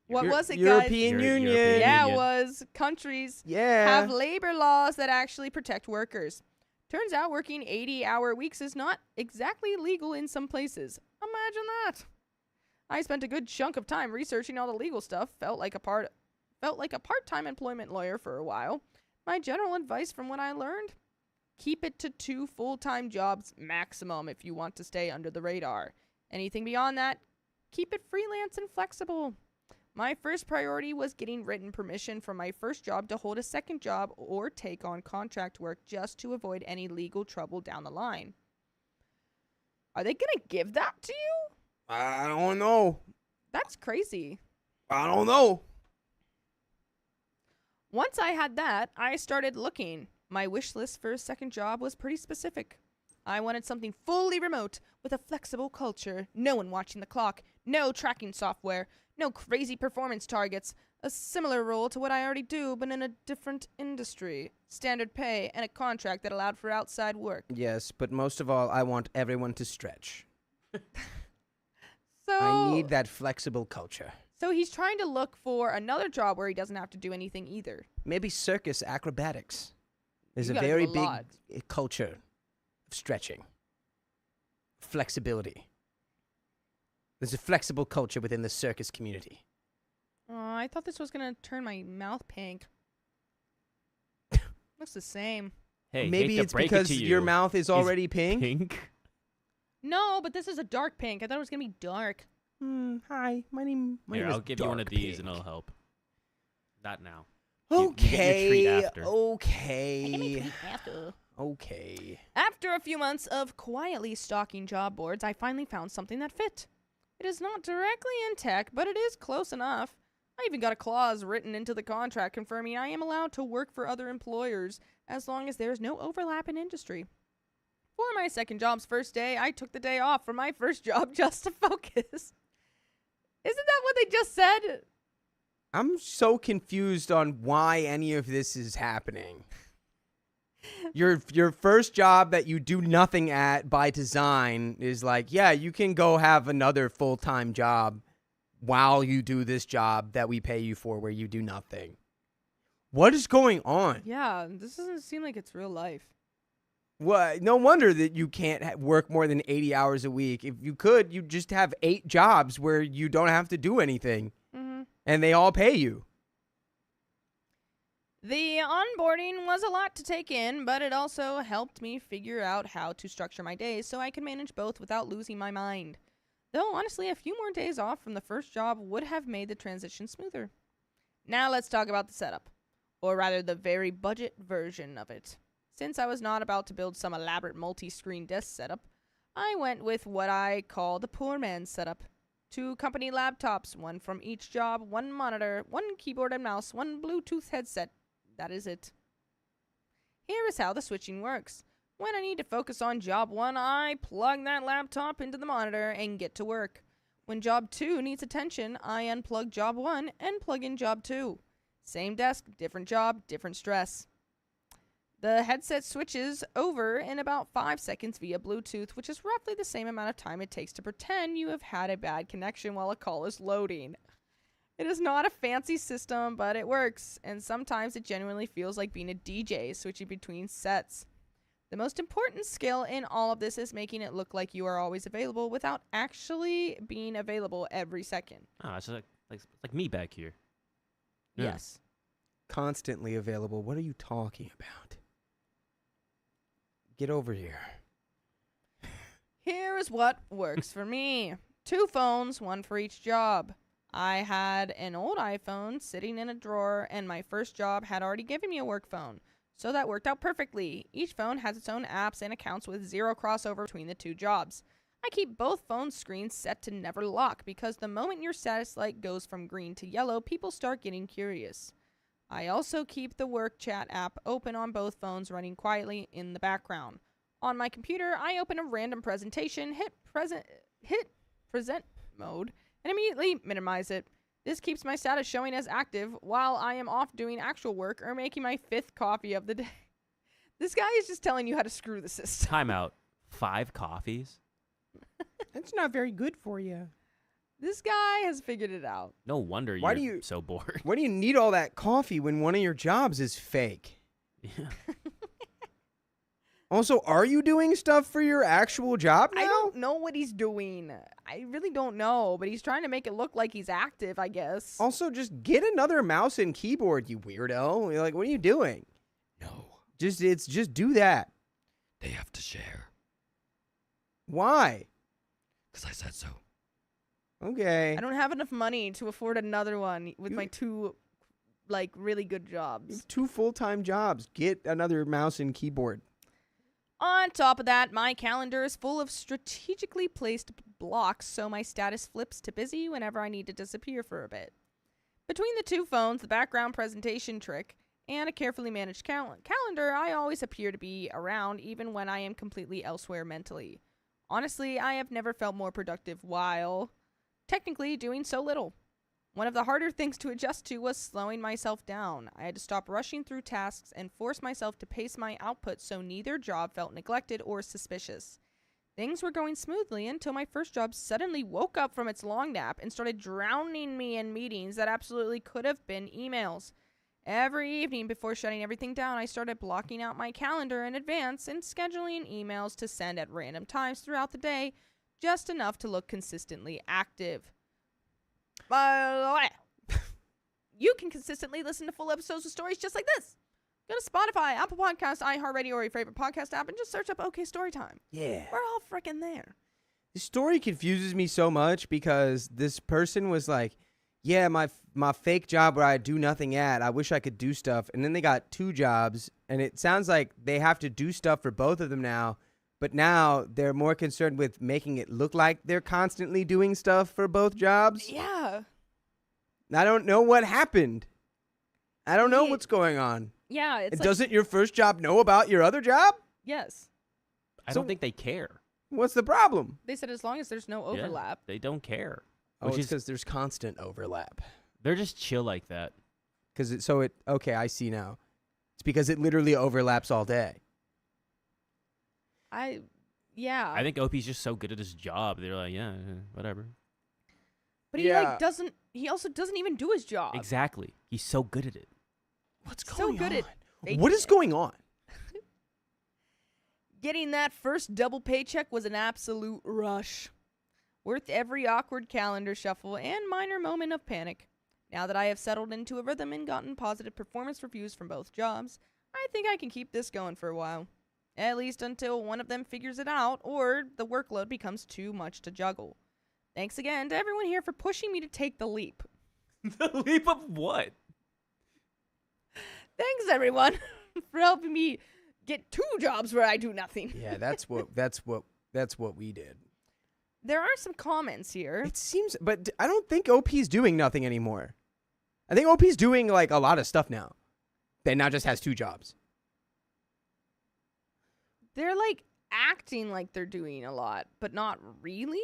What was it, guys? European Union. European Yeah, it Union. was countries Yeah. have labor laws that actually protect workers. Turns out working 80-hour weeks is not exactly legal in some places. Imagine that. I spent a good chunk of time researching all the legal stuff. Felt like a part-time employment lawyer for a while. My general advice from what I learned: keep it to 2 full-time jobs maximum if you want to stay under the radar. Anything beyond that, keep it freelance and flexible. My first priority was getting written permission from my first job to hold a second job or take on contract work just to avoid any legal trouble down the line. Are they going to give that to you? I don't know. That's crazy. I don't know. Once I had that, I started looking. My wish list for a second job was pretty specific. I wanted something fully remote with a flexible culture, no one watching the clock, no tracking software, no crazy performance targets, a similar role to what I already do but in a different industry, standard pay, and a contract that allowed for outside work. Yes, but most of all, I want everyone to stretch. So I need that flexible culture. So he's trying to look for another job where he doesn't have to do anything either. Maybe circus acrobatics. There's You a gotta very do a big lot. culture of stretching, flexibility. There's a flexible culture within the circus community. Oh, I thought this was going to turn my mouth pink. Looks the same. Hey, Maybe hate to it's break because it to your you. mouth is already pink. Pink. No, but this is a dark pink. I thought it was going to be dark. Hi, my name Here, is I'll give you one of Dark these and Pink. it'll help. Not now. You get your Okay. treat after. Okay. After a few months of quietly stalking job boards, I finally found something that fit. It is not directly in tech, but it is close enough. I even got a clause written into the contract confirming I am allowed to work for other employers as long as there is no overlap in industry. For my second job's first day, I took the day off from my first job just to focus. Isn't that what they just said? I'm so confused on why any of this is happening. Your first job that you do nothing at by design is like, yeah, you can go have another full-time job while you do this job that we pay you for where you do nothing. What is going on? Yeah, this doesn't seem like it's real life. Well, no wonder that you can't work more than 80 hours a week. If you could, you'd just have 8 jobs where you don't have to do anything, and they all pay you. The onboarding was a lot to take in, but it also helped me figure out how to structure my days so I could manage both without losing my mind. Though, honestly, a few more days off from the first job would have made the transition smoother. Now let's talk about the setup, or rather the very budget version of it. Since I was not about to build some elaborate multi-screen desk setup, I went with what I call the poor man's setup. 2 company laptops, 1 from each job, 1 monitor, 1 keyboard and mouse, 1 Bluetooth headset. That is it. Here is how the switching works. When I need to focus on job 1, I plug that laptop into the monitor and get to work. When job 2 needs attention, I unplug job 1 and plug in job 2. Same desk, different job, different stress. The headset switches over in about 5 seconds via Bluetooth, which is roughly the same amount of time it takes to pretend you have had a bad connection while a call is loading. It is not a fancy system, but it works, and sometimes it genuinely feels like being a DJ switching between sets. The most important skill in all of this is making it look like you are always available without actually being available every second. Oh, it's like me back here. Yeah. Yes. Constantly available. What are you talking about? Get over here. Here is what works for me. 2 phones, 1 for each job. I had an old iPhone sitting in a drawer, and my first job had already given me a work phone, so that worked out perfectly. Each phone has its own apps and accounts with 0 crossover between the 2 jobs. I keep both phone screens set to never lock because the moment your status light goes from green to yellow, people start getting curious. I also keep the work chat app open on both phones running quietly in the background. On my computer, I open a random presentation, hit present mode, and immediately minimize it. This keeps my status showing as active while I am off doing actual work or making my 5th coffee of the day. This guy is just telling you how to screw the system. Timeout. 5 coffees? That's not very good for you. This guy has figured it out. No wonder Why you're do you- so bored. Why do you need all that coffee when one of your jobs is fake? Yeah. Also, are you doing stuff for your actual job now? I don't know what he's doing. I really don't know, but he's trying to make it look like he's active, I guess. Also, just get another mouse and keyboard, you weirdo. You're like, what are you doing? No, Just do that. they have to share. Why? Because I said so. Okay. I don't have enough money to afford another one with my 2, really good You jobs. have 2 full-time jobs. Get another mouse and keyboard. On top of that, my calendar is full of strategically placed blocks, so my status flips to busy whenever I need to disappear for a bit. Between the 2 phones, the background presentation trick, and a carefully managed calendar, I always appear to be around even when I am completely elsewhere mentally. Honestly, I have never felt more productive while technically doing so little. One of the harder things to adjust to was slowing myself down. I had to stop rushing through tasks and force myself to pace my output so neither job felt neglected or suspicious. Things were going smoothly until my first job suddenly woke up from its long nap and started drowning me in meetings that absolutely could have been emails. Every evening before shutting everything down, I started blocking out my calendar in advance and scheduling emails to send at random times throughout the day, just enough to look consistently active. You can consistently listen to full episodes of stories just like this. Go to Spotify, Apple Podcasts, iHeartRadio, or your favorite podcast app and just search up OK Storytime. Yeah. We're all freaking there. The story confuses me so much because this person was like, yeah, my fake job where I do nothing at, I wish I could do stuff. And then they got 2 jobs, and it sounds like they have to do stuff for both of them now. But now they're more concerned with making it look like they're constantly doing stuff for both jobs. Yeah. I don't know what happened. I don't know Yeah. what's going on. Yeah. It's And like, doesn't your first job know about your other job? yes. I So- don't think they care. What's the problem? They said as long as there's no Yeah, overlap. they don't care. Oh, Which it's is because there's constant overlap. They're just chill like that. Okay, I see now. It's because it literally overlaps all day. Yeah. I think OP's just so good at his job. They're like, yeah, whatever. But he Yeah. he also doesn't even do his job. Exactly. He's so good at it. What's So going good on? at faking What is it. going on? Getting that first double paycheck was an absolute rush. Worth every awkward calendar shuffle and minor moment of panic. Now that I have settled into a rhythm and gotten positive performance reviews from both jobs, I think I can keep this going for a while. At least until one of them figures it out or the workload becomes too much to juggle. Thanks again to everyone here for pushing me to take the leap. The leap of what? Thanks everyone for helping me get 2 jobs where I do nothing. Yeah, that's what we did. There are some comments here. It seems, but I don't think OP's doing nothing anymore. I think OP's doing like a lot of stuff now. That now just has 2 jobs. They're like acting like they're doing a lot, but not really.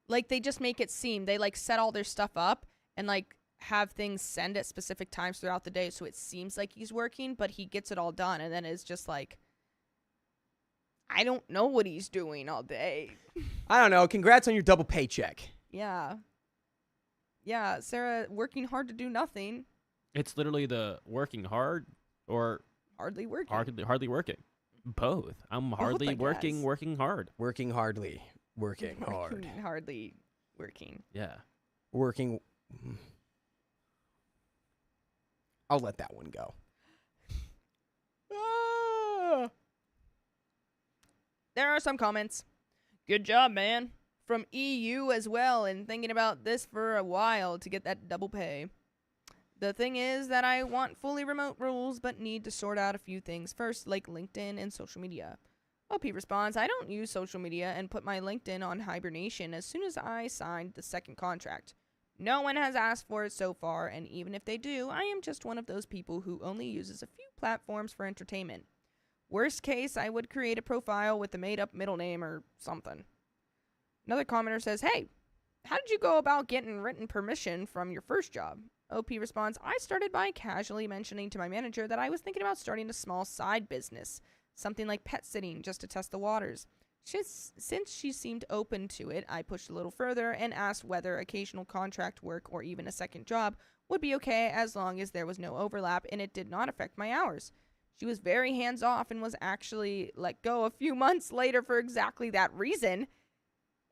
Like they just make it seem they like set all their stuff up and like have things send at specific times throughout the day so it seems like he's working, but he gets it all done and then it's just like I don't know what he's doing all day. I don't know. Congrats on your double paycheck. Yeah. Yeah, Sarah working hard to do nothing, It's literally the working hard or hardly working. hardly working. Both. I'm Both, hardly I working, guess. working hard. Working hardly. Working hard. Hardly working. Yeah. Working. I'll let that one go. There are some comments. Good job, man. From EU as well, and thinking about this for a while to get that double pay. The thing is that I want fully remote rules, but need to sort out a few things first, like LinkedIn and social media. OP responds, I don't use social media and put my LinkedIn on hibernation as soon as I signed the second contract. No one has asked for it so far, and even if they do, I am just one of those people who only uses a few platforms for entertainment. Worst case, I would create a profile with a made-up middle name or something. Another commenter says, hey, how did you go about getting written permission from your first job? OP responds, I started by casually mentioning to my manager that I was thinking about starting a small side business, something like pet sitting, just to test the waters. Since she seemed open to it, I pushed a little further and asked whether occasional contract work or even a second job would be okay as long as there was no overlap and it did not affect my hours. She was very hands-off and was actually let go a few months later for exactly that reason.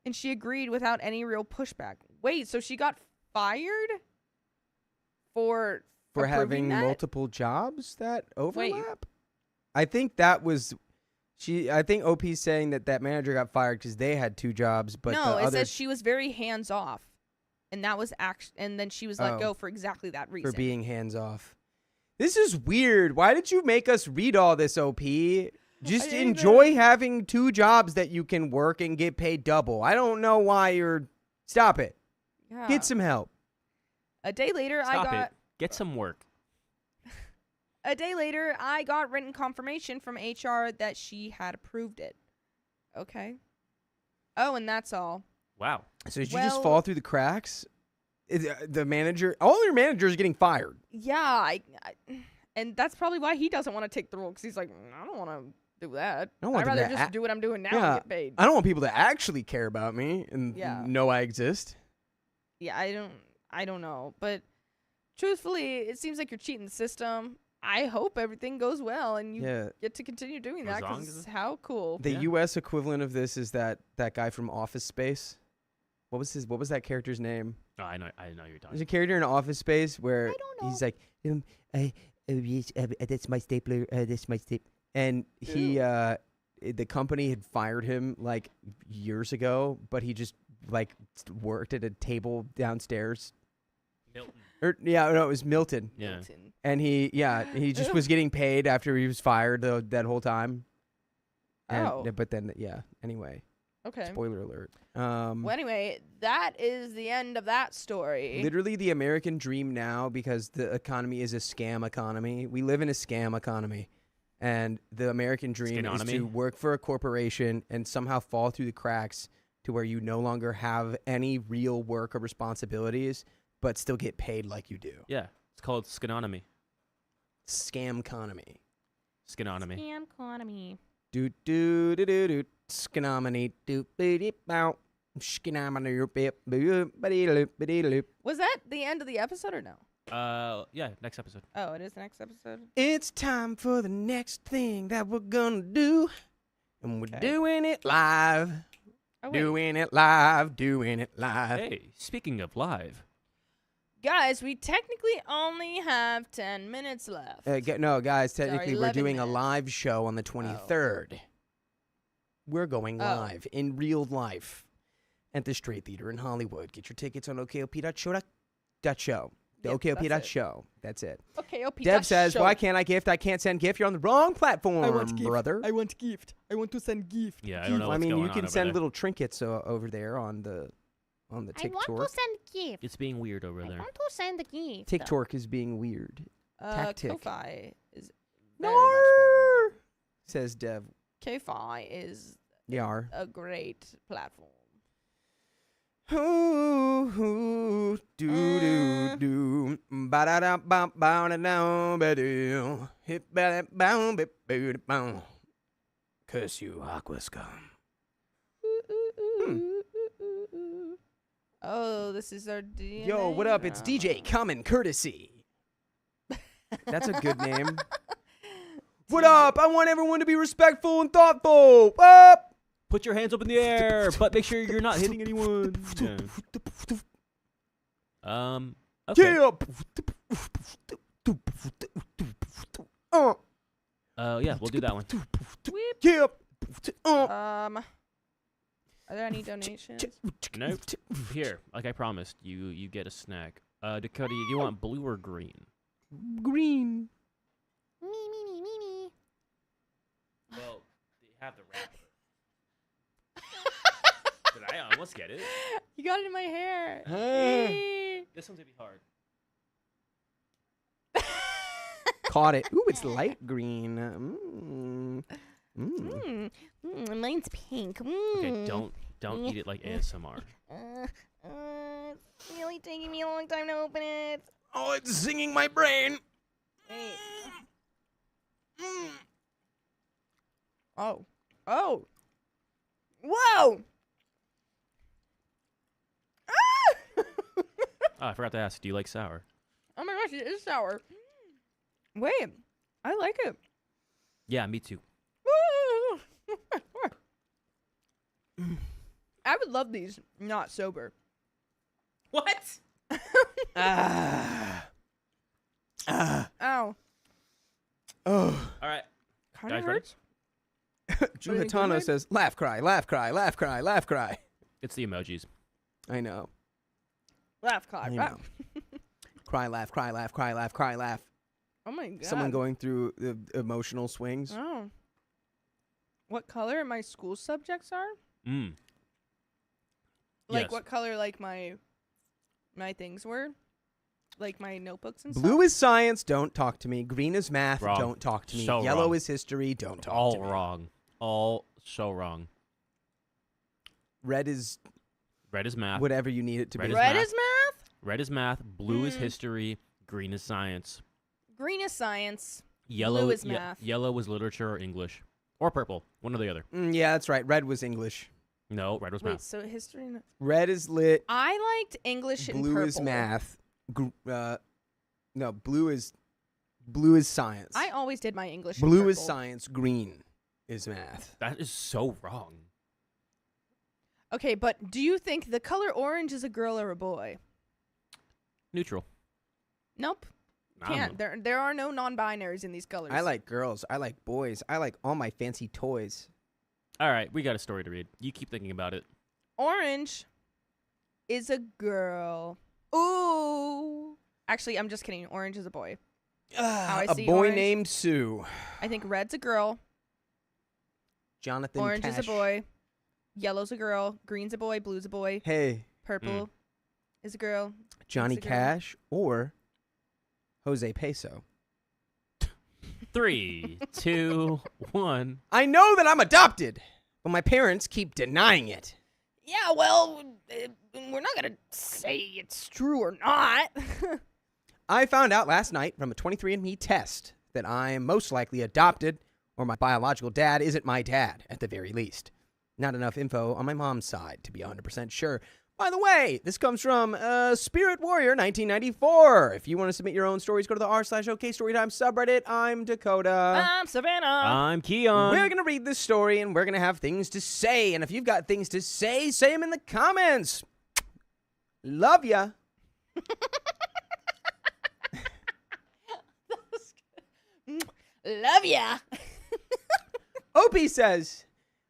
And she agreed without any real pushback. Wait, so she got fired for having that? multiple jobs that overlap? I think that was I think OP's saying that manager got fired because they had 2 jobs, but no, the it other says she was very hands-off. And that was and then she was let go for exactly that reason. for being hands off. This is weird. Why did you make us read all this, OP? Just didn't enjoy having 2 jobs that you can work and get paid double. I don't know why you're... Stop it. Yeah. Get some help. A day later, Stop it. Get some work. A day later, I got written confirmation from HR that she had approved it. Okay. Oh, and that's all. Wow. So did you just fall through the cracks? The manager... All your managers are getting fired. Yeah, and that's probably why he doesn't want to take the role, because he's like, I don't want to do that. I don't want I'd them rather to just do what I'm doing now Yeah. and get paid. I don't want people to actually care about me and Yeah. know I exist. Yeah, I don't know. But truthfully, it seems like you're cheating the system. I hope everything goes well and you get to continue doing that, As long because as- how cool. The Yeah. U.S. equivalent of this is that guy from Office Space. What was that character's name? Oh, I know you're There's talking. a character in Office Space where I don't know. he's like, yes, that's my stapler. That's my stapler. And he, the company had fired him like years ago, but he just like worked at a table downstairs. Milton. No, it was Milton. Yeah. Milton. And he just was getting paid after he was fired that whole time. And, But then, anyway, Okay. spoiler alert. Well, anyway, that is the end of that story. Literally the American dream now, because the economy is a scam economy. We live in a scam economy. And the American dream is Skinonomy? to work for a corporation and somehow fall through the cracks to where you no longer have any real work or responsibilities but still get paid like you do. Yeah, it's called skinonomy. Scam economy. Skinonomy. Scam economy. Do do do do do. Scanomony do be bow. Scanomony bip loop. Was that the end of the episode or no? Yeah, next episode. Oh, it is the next episode? It's time for the next thing that we're gonna do, and we're Okay. doing it live. Oh, wait. Doing it live. Doing it live. Hey, speaking of live, Guys, we technically only have 10 minutes left. No, guys. Technically, we're 11 doing a minutes. live show on the 23rd. We're going Oh. live in real life at the Straight Theater in Hollywood. Get your tickets on OKOP.show. The Yep, OKOP.show. That's it. Okay, OP. Deb says, "Why can't I gift? I can't send gift. You're on the wrong platform, brother." want gift. I want to send gift. yeah, I don't know I what's mean, going you on can over send there. little trinkets over there on the TikTok. send gift. It's being weird over there. to send the gift. TikTok is being weird. Tactic. Ko-Fi is No, very much better. says Dev. Ko-Fi is Yar. a great platform. Ooh, do do do, ba da da ba ba da da ba do, hit ba da ba ba ba da ba. Curse you, aqua scum. Oh, this is our DNA. Yo, what up? It's DJ Common Courtesy. That's a good name. What up? I want everyone to be respectful and thoughtful. Up. Put your hands up in the air, but make sure you're not hitting anyone. Yeah. Okay. Yeah. Yeah, we'll do that one. Yeah. Are there any donations? Nope. Here, like I promised, you get a snack. Dakota, do you want blue or green? Green. Me. Well, they have the wrapper. Did I almost get it? You got it in my hair. This one's gonna be hard. Caught it. Ooh, it's light green. Mine's pink. Okay, don't eat it like ASMR. It's really taking me a long time to open it. Oh, it's singing my brain. Wait. Oh. Oh. Whoa. Oh, I forgot to ask. Do you like sour? Oh my gosh, it is sour. Wait. I like it. Yeah, me too. I would love these not sober. What? Ah. Ah. Ow. Oh. All right. Kind of Guys, ready? hurts. Drew Anything Hatano good? says, laugh, cry, laugh, cry, laugh, cry, laugh, cry. It's the emojis. I know. Laugh, I cry. know. Cry, laugh, cry, laugh, cry, laugh, cry, laugh. Oh my god. Someone going through the emotional swings. Oh. What color my school subjects are? Mm. Like Yes. what color like my things were? Like my notebooks and Blue is science, don't talk to me. Green is math, Wrong. don't talk to me. So Yellow wrong. is history, don't talk All to me. wrong. All so wrong. Red is Red is math. whatever you need it to Red be. is Red math. is math? Red is math. Blue is Mm. history. Green is science. Green is science. Yellow Blue is math. Yellow was literature or English or purple. One or the other. Yeah, that's right. Red was English. No, red was Wait, math. so history and Red is lit. I liked English and Blue purple. is math. No, blue is science. I always did my English and Blue is purple. science. Green is math. That is so wrong. Okay, but do you think the color orange is a girl or a boy? Neutral. Nope. I don't Can't. know. There are no non-binaries in these colors. I like girls. I like boys. I like all my fancy toys. All right, we got a story to read. You keep thinking about it. Orange is a girl. Ooh. Actually, I'm just kidding. Orange is a boy. I A see boy orange. named Sue. I think red's a girl. Jonathan Orange Cash. is a boy. Yellow's a girl. Green's a boy. Blue's a boy. Hey, Purple is a girl. Johnny a girl. Cash or Jose Peso. 3, 2, 1. I know that I'm adopted, but my parents keep denying it. Yeah, well, we're not gonna say it's true or not. I found out last night from a 23andMe test that I'm most likely adopted, or my biological dad isn't my dad, at the very least. Not enough info on my mom's side to be 100% sure. By the way, this comes from Spirit Warrior 1994. If you want to submit your own stories, go to the r/OK Storytime subreddit. I'm Dakota. I'm Savannah. I'm Keon. We're going to read this story, and we're going to have things to say. And if you've got things to say them in the comments. Love ya. Love ya. OP says,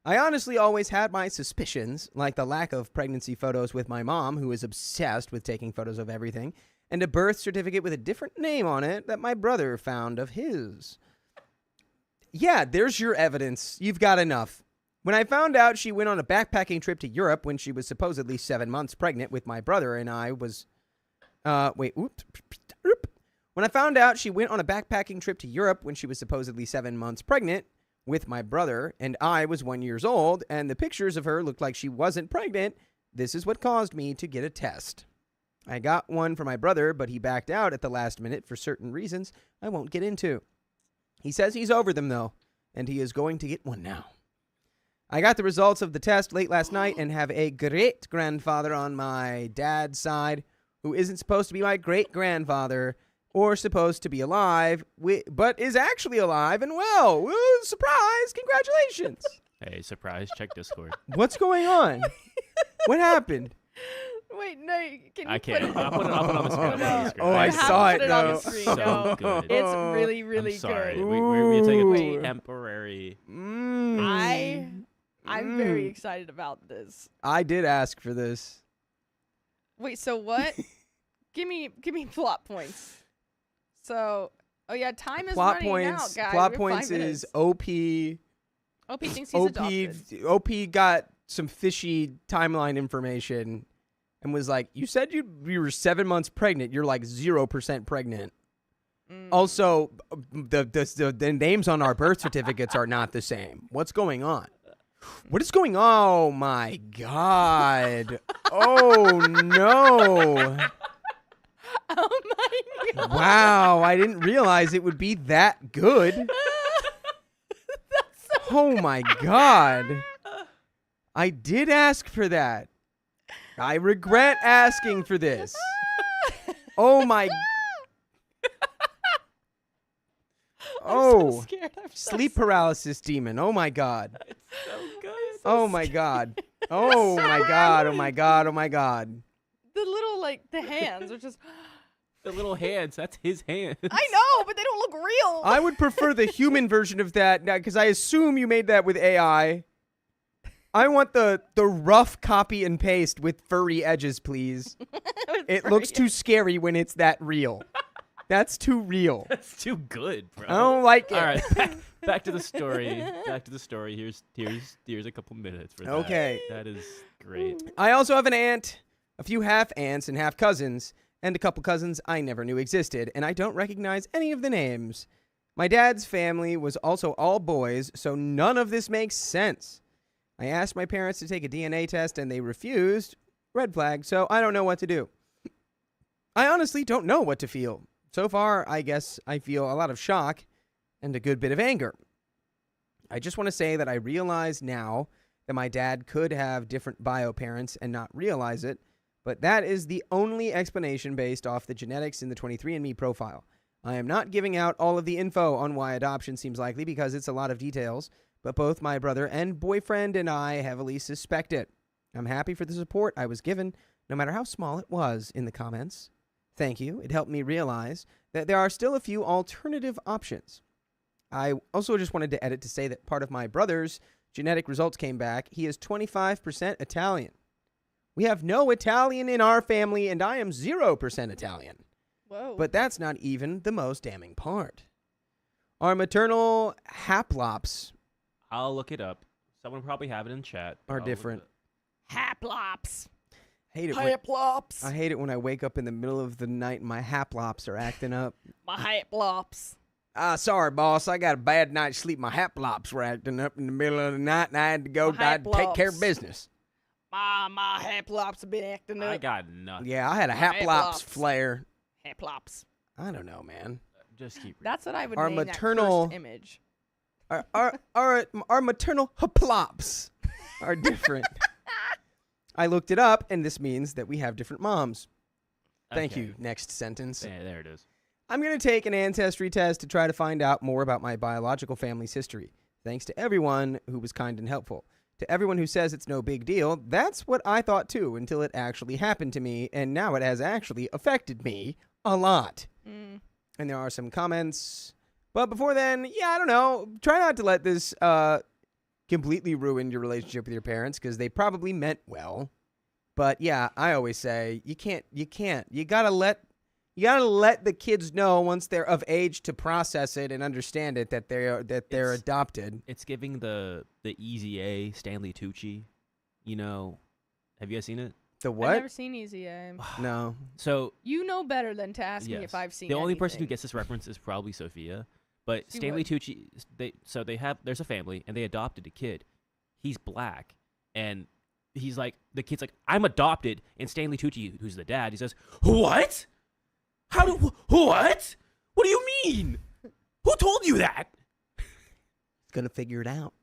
I honestly always had my suspicions, like the lack of pregnancy photos with my mom, who is obsessed with taking photos of everything, and a birth certificate with a different name on it that my brother found of his. Yeah, there's your evidence. You've got enough. When I found out she went on a backpacking trip to Europe when she was supposedly 7 months pregnant with my brother and I was... When I found out she went on a backpacking trip to Europe when she was supposedly 7 months pregnant with my brother, and I was 1 year old, and the pictures of her looked like she wasn't pregnant, this is what caused me to get a test. I got one for my brother, but he backed out at the last minute for certain reasons I won't get into. He says he's over them, though, and he is going to get one now. I got the results of the test late last night and have a great-grandfather on my dad's side who isn't supposed to be my great-grandfather, or supposed to be alive, but is actually alive and well. Woo, surprise! Congratulations! Hey, surprise, check Discord. What's going on? What happened? Wait, no, can you I put can't. it I'll put it on the screen. No. Oh, I You have saw to it, put on though. the screen. So No. good. It's really, I'm really sorry. good. We're taking Ooh. a temporary. I'm very excited about this. I did ask for this. Wait, so what? give me plot points. So, oh yeah, time is Plot running points. out, guys. Plot We have points 5 is minutes. OP. OP thinks he's adopted. OP got some fishy timeline information and was like, "You said you were 7 months pregnant. You're like 0% pregnant." Also, the names on our birth certificates are not the same. What's going on? What is going on? Oh my god! Oh no! Oh my god! Wow! I didn't realize it would be that good. Oh my god! I did ask for that. I regret asking for this. Oh my. I'm so scared. I'm so Sleep paralysis demon. Oh my god. So good. Oh my god. Oh my god. Oh my god. Oh my god. The little the hands are just. The little hands. That's his hands. I know, but they don't look real. I would prefer the human version of that now because I assume you made that with AI. I want the rough copy and paste with furry edges, please. It looks too scary when it's that real. That's too real. That's too good, bro. I don't like it. All right, back to the story. Back to the story. Here's a couple minutes for that. Okay. That is great. I also have an aunt, a few half aunts and half cousins, and a couple cousins I never knew existed, and I don't recognize any of the names. My dad's family was also all boys, so none of this makes sense. I asked my parents to take a DNA test, and they refused. Red flag, so I don't know what to do. I honestly don't know what to feel. So far, I guess I feel a lot of shock and a good bit of anger. I just want to say that I realize now that my dad could have different bio parents and not realize it, but that is the only explanation based off the genetics in the 23andMe profile. I am not giving out all of the info on why adoption seems likely because it's a lot of details, but both my brother and boyfriend and I heavily suspect it. I'm happy for the support I was given, no matter how small it was, in the comments. Thank you. It helped me realize that there are still a few alternative options. I also just wanted to edit to say that part of my brother's genetic results came back. He is 25% Italian. We have no Italian in our family, and I am 0% Italian. Whoa. But that's not even the most damning part. Our maternal haplops I'll look it up. Someone probably have it in chat. are I'll look different. it Haplops. Hate it. Haplops. I hate it when I wake up in the middle of the night and my haplops are acting up. My haplops. Sorry, boss. I got a bad night's sleep. My haplops were acting up in the middle of the night, and I had to go My take care of haplops. business. My haplops have been acting up. I got nothing. Yeah, I had a My haplops haplops. flare. Haplops. I don't know, man. Just keep reading. That's what I would Our name maternal- that cursed image. Our maternal haplops are different. I looked it up, and this means that we have different moms. Thank Okay. you. Next sentence. Yeah, there it is. I'm going to take an ancestry test to try to find out more about my biological family's history. Thanks to everyone who was kind and helpful. To everyone who says it's no big deal, that's what I thought too until it actually happened to me, and now it has actually affected me a lot. Mm. And there are some comments. But before then, yeah, I don't know. Try not to let this completely ruin your relationship with your parents because they probably meant well. But yeah, I always say you can't. You gotta let the kids know once they're of age to process it and understand it that they're It's- adopted. It's giving the Easy A Stanley Tucci. You know, have you guys seen it? The I've what? never seen Easy A. No. So You know better than to ask me yes, if I've seen the only person who anything. gets this reference is probably Sophia. But See Stanley what? Tucci, there's a family and they adopted a kid. He's black and he's like the kid's like I'm adopted, and Stanley Tucci, who's the dad, he says what? What? What do you mean? Who told you that? Gonna figure it out.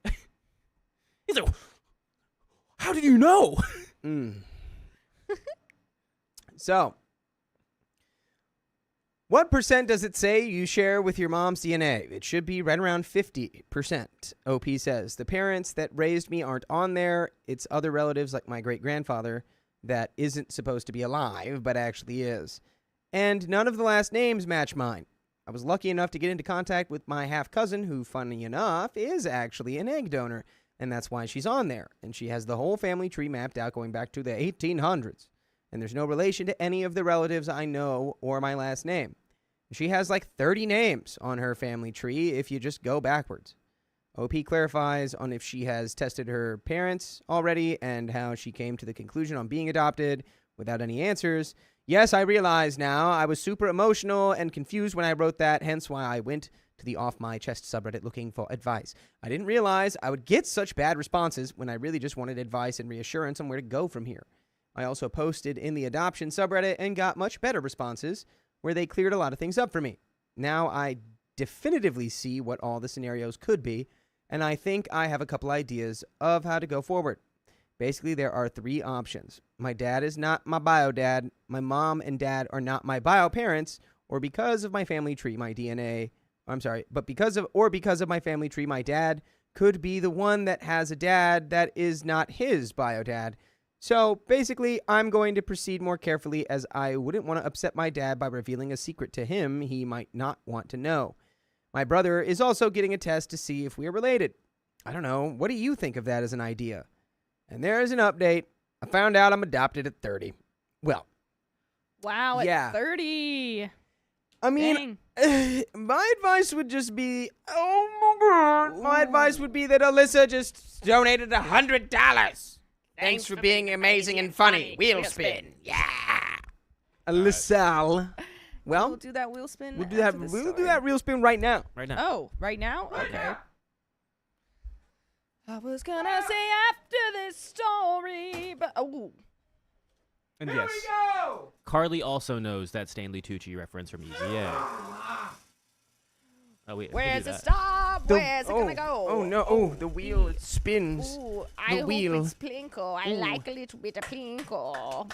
He's like, how did you know? Mm. So, what percent does it say you share with your mom's DNA? It should be right around 50%. OP says, the parents that raised me aren't on there. It's other relatives like my great-grandfather that isn't supposed to be alive, but actually is. And none of the last names match mine. I was lucky enough to get into contact with my half-cousin, who, funny enough, is actually an egg donor. And that's why she's on there. And she has the whole family tree mapped out going back to the 1800s. And there's no relation to any of the relatives I know or my last name. She has like 30 names on her family tree if you just go backwards. OP clarifies on if she has tested her parents already and how she came to the conclusion on being adopted without any answers. Yes, I realize now I was super emotional and confused when I wrote that, hence why I went to the Off My Chest subreddit looking for advice. I didn't realize I would get such bad responses when I really just wanted advice and reassurance on where to go from here. I also posted in the adoption subreddit and got much better responses where they cleared a lot of things up for me. Now I definitively see what all the scenarios could be, and I think I have a couple ideas of how to go forward. Basically, there are 3 options. My dad is not my bio dad, my mom and dad are not my bio parents, or because of my family tree, my DNA, because of my family tree, my dad could be the one that has a dad that is not his bio dad. So basically, I'm going to proceed more carefully as I wouldn't want to upset my dad by revealing a secret to him he might not want to know. My brother is also getting a test to see if we are related. I don't know. What do you think of that as an idea? And there is an update. I found out I'm adopted at 30. Well, Wow, Yeah. at 30. I mean, Dang. my advice would just be, oh my God. My advice would be that Alyssa just donated $100. Thanks for being amazing and funny. Wheel spin. Yeah. Alyssa. We'll Well, do that wheel spin. we'll do that. after this We'll do story. that real spin right now. Right now. Oh, right now? Okay. I was gonna say after this story, but And yes, go. Carly also knows that Stanley Tucci reference from Easy A. Oh wait, where's the it stop? Where's it gonna go? Oh no! Oh, the wheel it spins. Ooh, I hope wheel. it's plinko. I Ooh. like a little bit of plinko.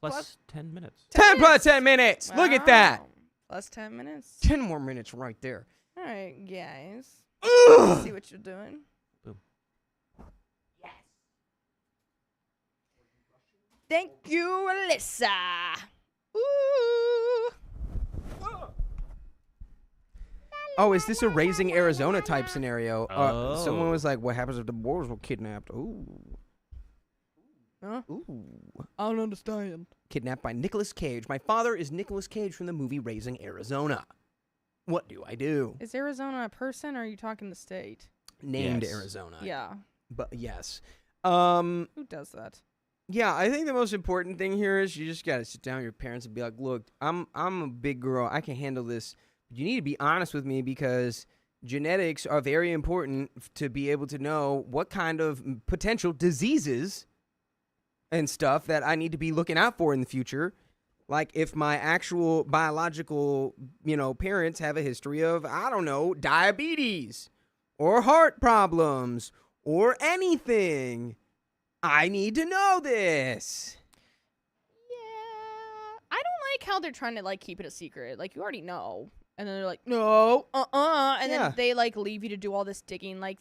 Plus 10 minutes. 10 plus 10 minutes. Look at that. Wow. Plus 10 minutes. 10 more minutes right there. All right, guys. Ugh. See what you're doing. Boom. Thank you, Alyssa. Ooh. Oh, is this a Raising Arizona type scenario? Someone Oh. was like, "What happens if the boys were kidnapped?" Ooh, Huh? ooh. I don't understand. Kidnapped by Nicolas Cage. My father is Nicolas Cage from the movie Raising Arizona. What do I do? Is Arizona a person, or are you talking the state? Named Yes. Arizona. Yeah. But yes. Who does that? Yeah, I think the most important thing here is you just gotta sit down with your parents and be like, "Look, I'm a big girl. I can handle this. But you need to be honest with me because genetics are very important to be able to know what kind of potential diseases and stuff that I need to be looking out for in the future. Like if my actual biological, parents have a history of, I don't know, diabetes or heart problems or anything. I need to know this. Yeah. I don't like how they're trying to, like, keep it a secret. Like, you already know. And then they're like, no, and Yeah. then they, like, leave you to do all this digging. Like,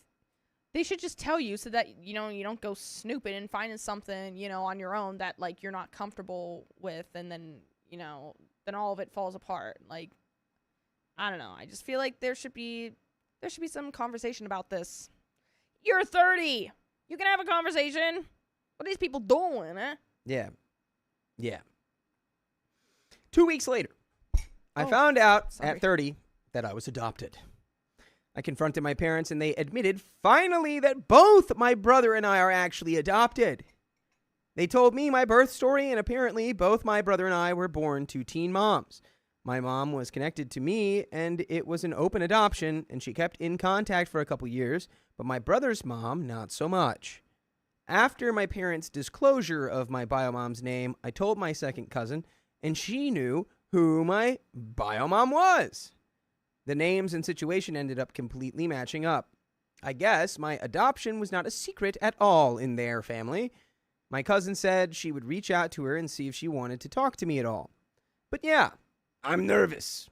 they should just tell you so that, you don't go snooping and finding something, on your own that, like, you're not comfortable with, and then, then all of it falls apart. Like, I don't know. I just feel like there should be some conversation about this. You're 30. You can have a conversation. What are these people doing, eh? Yeah. 2 weeks later, I Oh, found out sorry. at 30 that I was adopted. I confronted my parents and they admitted finally that both my brother and I are actually adopted. They told me my birth story, and apparently both my brother and I were born to teen moms. My mom was connected to me, and it was an open adoption, and she kept in contact for a couple years, but my brother's mom, not so much. After my parents' disclosure of my biomom's name, I told my second cousin, and she knew who my biomom was. The names and situation ended up completely matching up. I guess my adoption was not a secret at all in their family. My cousin said she would reach out to her and see if she wanted to talk to me at all. But yeah, I'm nervous.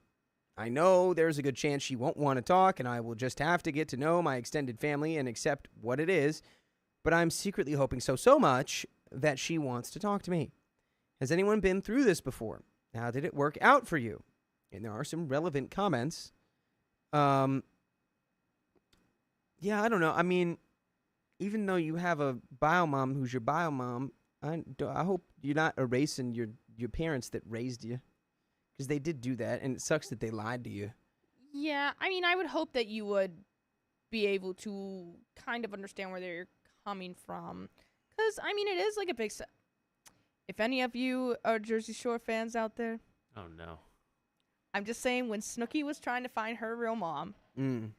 I know there's a good chance she won't want to talk, and I will just have to get to know my extended family and accept what it is, but I'm secretly hoping so much that she wants to talk to me. Has anyone been through this before? How did it work out for you? And there are some relevant comments. Yeah, I don't know. I mean, even though you have a biomom who's your biomom, I hope you're not erasing your parents that raised you, because they did do that, and it sucks that they lied to you. Yeah, I mean, I would hope that you would be able to kind of understand where they're coming from. Because, I mean, it is like a big... If any of you are Jersey Shore fans out there, Oh no. I'm just saying, when Snooki was trying to find her real mom, Mm.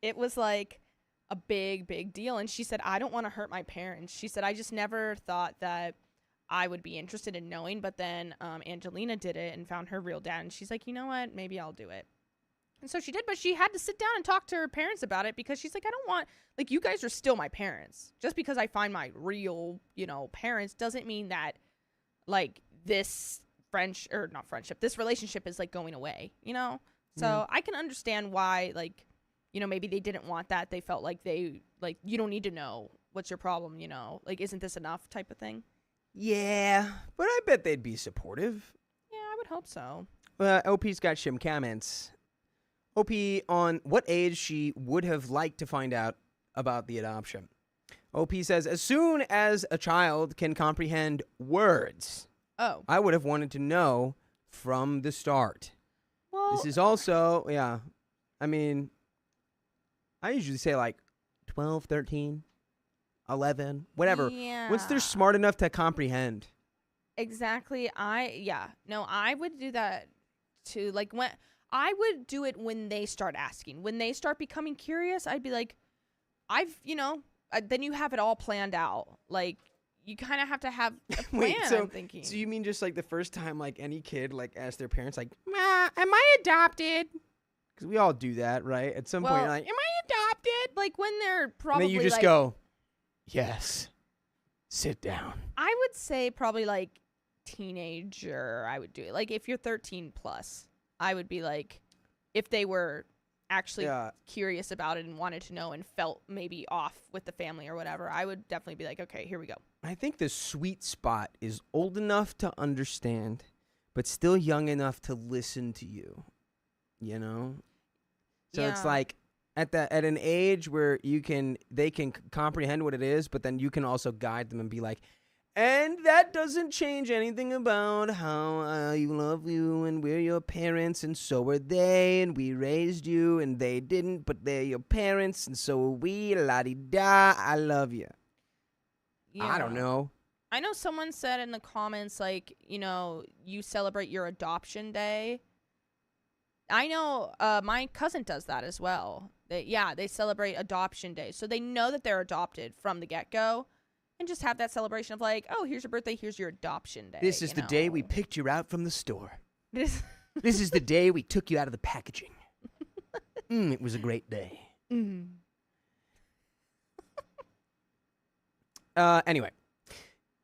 it was like a big deal. And she said, I don't want to hurt my parents. She said, I just never thought that I would be interested in knowing. But then Angelina did it and found her real dad. And she's like, you know what? Maybe I'll do it. And so she did. But she had to sit down and talk to her parents about it, because she's like, I don't want, like, you guys are still my parents. Just because I find my real, parents doesn't mean that, like, this this relationship is, like, going away, So Yeah. I can understand why, like, maybe they didn't want that. They felt like you don't need to know what's your problem, like, isn't this enough type of thing. Yeah, but I bet they'd be supportive. Yeah, I would hope so. OP's got some comments. OP on what age she would have liked to find out about the adoption. OP says, as soon as a child can comprehend words, Oh, I would have wanted to know from the start. well, This is also, yeah, I mean, I usually say like 12, 13, 11, whatever. yeah. Once they're smart enough to comprehend. Exactly. I would do that too. Like, when I would do it when they start asking, when they start becoming curious, I'd be like, then you have it all planned out. Like, you kind of have to have a plan. Wait, I'm thinking. So you mean just like the first time like any kid like asks their parents like, Ma, am I adopted? Because we all do that, right? At some point Well, you're like, am I adopted? like, when they're And probably then you just like, go, yes, sit down. I would say probably like teenager. I would do it. Like, if you're 13 plus, I would be like, if they were actually Yeah. curious about it and wanted to know and felt maybe off with the family or whatever, I would definitely be like, okay, here we go. I think the sweet spot is old enough to understand, but still young enough to listen to you, So it's Yeah. like at an age where they can comprehend what it is, but then you can also guide them and be like, and that doesn't change anything about how I love you, and we're your parents, and so are they, and we raised you, and they didn't, but they're your parents, and so are we, la-di-da, I love you. I don't know. I know someone said in the comments, like, you celebrate your adoption day. I know my cousin does that as well. They celebrate adoption day. So they know that they're adopted from the get-go and just have that celebration of like, oh, here's your birthday, here's your adoption day. This is you the day we know? picked you out from the store. This This is the day we took you out of the packaging. It was a great day. Anyway,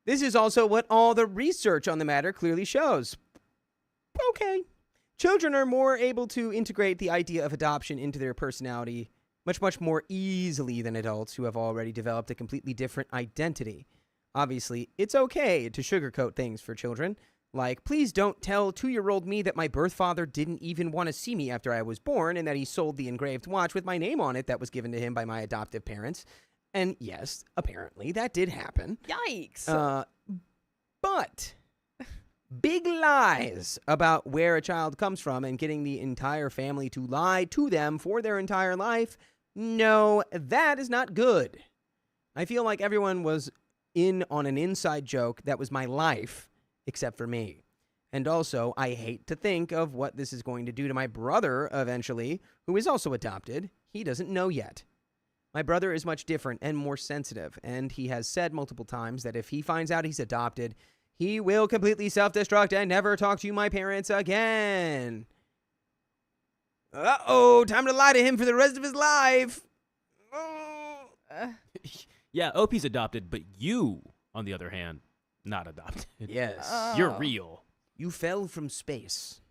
this is also what all the research on the matter clearly shows. Okay. Children are more able to integrate the idea of adoption into their personality much more easily than adults who have already developed a completely different identity. Obviously, it's okay to sugarcoat things for children. Like, please don't tell 2-year-old me that my birth father didn't even want to see me after I was born and that he sold the engraved watch with my name on it that was given to him by my adoptive parents. And yes, apparently that did happen. Yikes. But big lies about where a child comes from and getting the entire family to lie to them for their entire life, no, that is not good. I feel like everyone was in on an inside joke that was my life, except for me. And also, I hate to think of what this is going to do to my brother eventually, who is also adopted. He doesn't know yet. My brother is much different and more sensitive, and he has said multiple times that if he finds out he's adopted, he will completely self-destruct and never talk to my parents again. Uh-oh, time to lie to him for the rest of his life. Yeah, OP's adopted, but you, on the other hand, not adopted. Yes. You're real. You fell from space.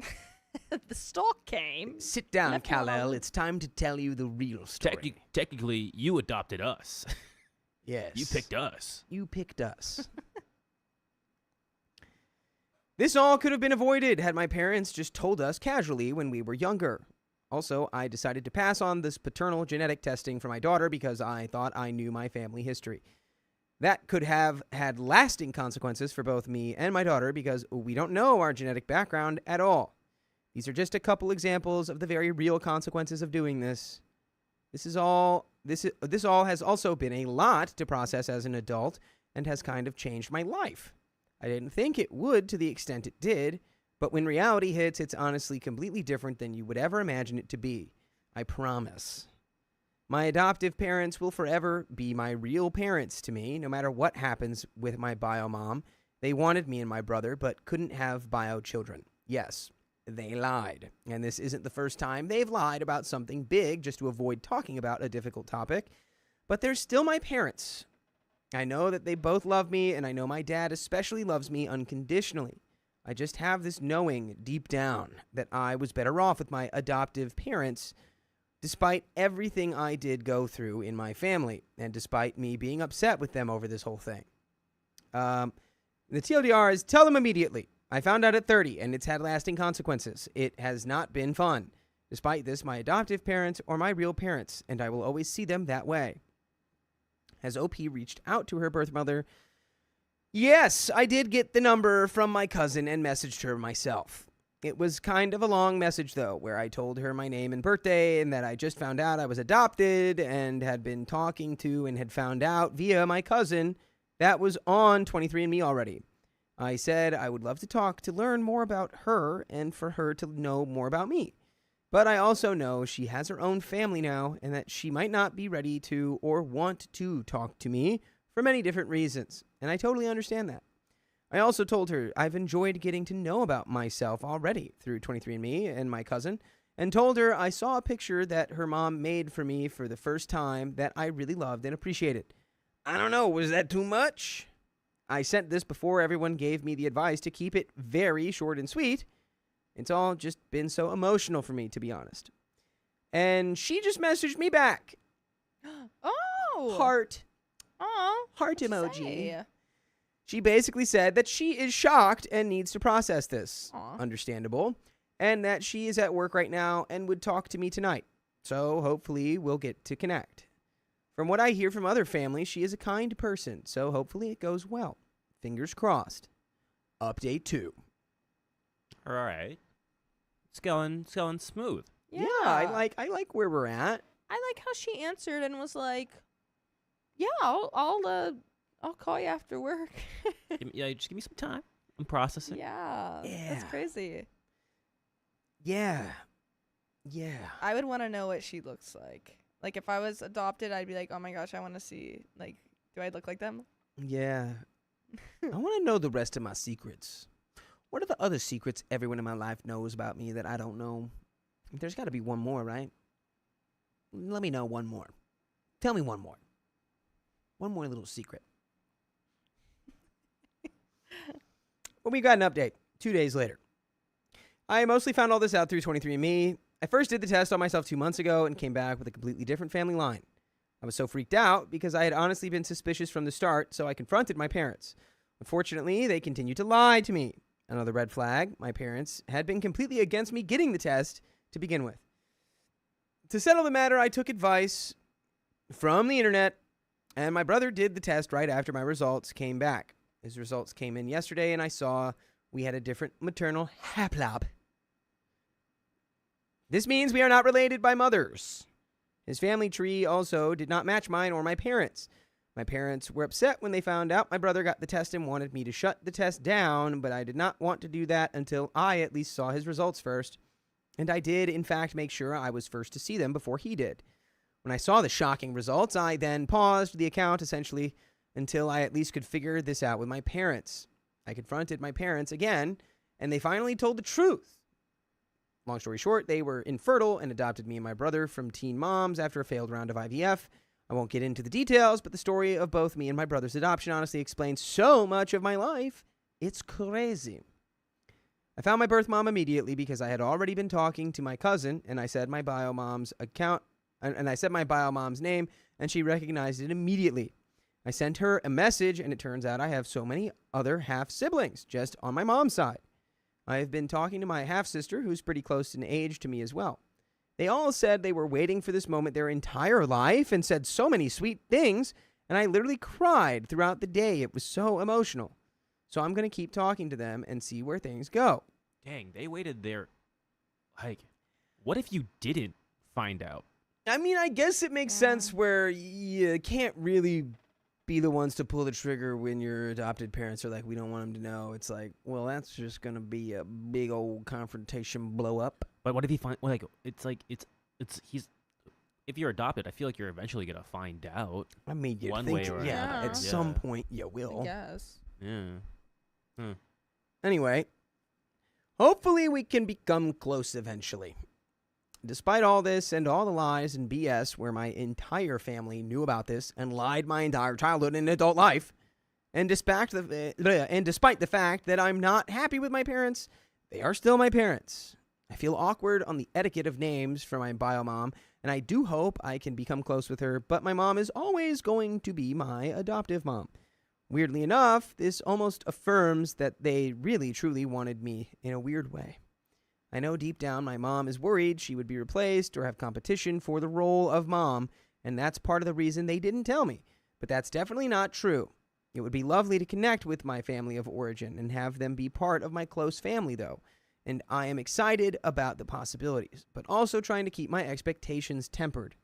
The stork came. Sit down, Left Kal-El. alone. It's time to tell you the real story. Technically, you adopted us. Yes. You picked us. You picked us. This all could have been avoided had my parents just told us casually when we were younger. Also, I decided to pass on this paternal genetic testing for my daughter because I thought I knew my family history. That could have had lasting consequences for both me and my daughter because we don't know our genetic background at all. These are just a couple examples of the very real consequences of doing this. This all has also been a lot to process as an adult and has kind of changed my life. I didn't think it would to the extent it did, but when reality hits, it's honestly completely different than you would ever imagine it to be. I promise. My adoptive parents will forever be my real parents to me, no matter what happens with my bio mom. They wanted me and my brother, but couldn't have bio children. Yes, they lied. And this isn't the first time they've lied about something big just to avoid talking about a difficult topic. But they're still my parents. I know that they both love me, and I know my dad especially loves me unconditionally. I just have this knowing deep down that I was better off with my adoptive parents, despite everything I did go through in my family, and despite me being upset with them over this whole thing. The TLDR is, tell them immediately. I found out at 30, and it's had lasting consequences. It has not been fun. Despite this, my adoptive parents are my real parents, and I will always see them that way. Has OP reached out to her birth mother? Yes, I did get the number from my cousin and messaged her myself. It was kind of a long message, though, where I told her my name and birthday and that I just found out I was adopted and had been talking to and had found out via my cousin that was on 23andMe already. I said I would love to talk to learn more about her and for her to know more about me. But I also know she has her own family now and that she might not be ready to or want to talk to me for many different reasons, and I totally understand that. I also told her I've enjoyed getting to know about myself already through 23andMe and my cousin, and told her I saw a picture that her mom made for me for the first time that I really loved and appreciated. I don't know, was that too much? I sent this before everyone gave me the advice to keep it very short and sweet. It's all just been so emotional for me, to be honest. And she just messaged me back. Oh. Heart. Oh. Heart what'd emoji. she say? She basically said that she is shocked and needs to process this. Aw. Understandable. And that she is at work right now and would talk to me tonight. So hopefully we'll get to connect. From what I hear from other families, she is a kind person. So hopefully it goes well. Fingers crossed. Update 2. All right. It's going smooth. Yeah. I like where we're at. I like how she answered and was like, "Yeah, I'll call you after work." Just give me some time. I'm processing. Yeah. That's Yeah. crazy. Yeah. I would want to know what she looks like. Like if I was adopted, I'd be like, oh my gosh, I want to see, like, do I look like them? Yeah. I want to know the rest of my secrets. What are the other secrets everyone in my life knows about me that I don't know? There's got to be one more, right? Let me know one more. Tell me one more. One more little secret. Well, we got an update 2 days later. I mostly found all this out through 23andMe. I first did the test on myself 2 months ago and came back with a completely different family line. I was so freaked out because I had honestly been suspicious from the start, so I confronted my parents. Unfortunately, they continued to lie to me. Another red flag, my parents had been completely against me getting the test to begin with. To settle the matter, I took advice from the internet, and my brother did the test right after my results came back. His results came in yesterday, and I saw we had a different maternal haplab. This means we are not related by mothers. His family tree also did not match mine or my parents. My parents were upset when they found out my brother got the test and wanted me to shut the test down, but I did not want to do that until I at least saw his results first. And I did, in fact, make sure I was first to see them before he did. When I saw the shocking results, I then paused the account essentially until I at least could figure this out with my parents. I confronted my parents again, and they finally told the truth. Long story short, they were infertile and adopted me and my brother from teen moms after a failed round of IVF. I won't get into the details, but the story of both me and my brother's adoption honestly explains so much of my life. It's crazy. I found my birth mom immediately because I had already been talking to my cousin, and I said my bio mom's account, and I said my bio mom's name, and she recognized it immediately. I sent her a message, and it turns out I have so many other half siblings just on my mom's side. I have been talking to my half-sister, who's pretty close in age to me as well. They all said they were waiting for this moment their entire life and said so many sweet things, and I literally cried throughout the day. It was so emotional. So I'm going to keep talking to them and see where things go. Dang, they waited there. Like, what if you didn't find out? I mean, I guess it makes sense where you can't really be the ones to pull the trigger when your adopted parents are like, we don't want them to know. It's like, well, that's just going to be a big old confrontation blow up. But what if you find, like, it's like, he's, if you're adopted, I feel like you're eventually going to find out. I mean, you one think, way or yeah, another. at some point you will. I guess. Yeah. Anyway, hopefully we can become close eventually. Despite all this and all the lies and BS where my entire family knew about this and lied my entire childhood and adult life, and despite the fact that I'm not happy with my parents, they are still my parents. I feel awkward on the etiquette of names for my bio mom, and I do hope I can become close with her, but my mom is always going to be my adoptive mom. Weirdly enough, this almost affirms that they really truly wanted me in a weird way. I know deep down my mom is worried she would be replaced or have competition for the role of mom, and that's part of the reason they didn't tell me. But that's definitely not true. It would be lovely to connect with my family of origin and have them be part of my close family, though. And I am excited about the possibilities, but also trying to keep my expectations tempered.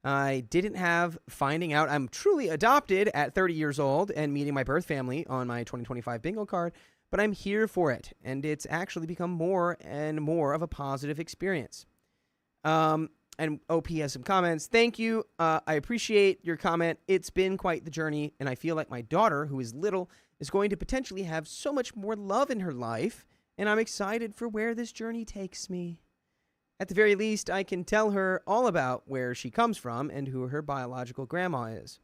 I didn't have finding out I'm truly adopted at 30 years old and meeting my birth family on my 2025 bingo card, but I'm here for it, and it's actually become more and more of a positive experience. And OP has some comments. Thank you. I appreciate your comment. It's been quite the journey, and I feel like my daughter, who is little, is going to potentially have so much more love in her life, and I'm excited for where this journey takes me. At the very least, I can tell her all about where she comes from and who her biological grandma is.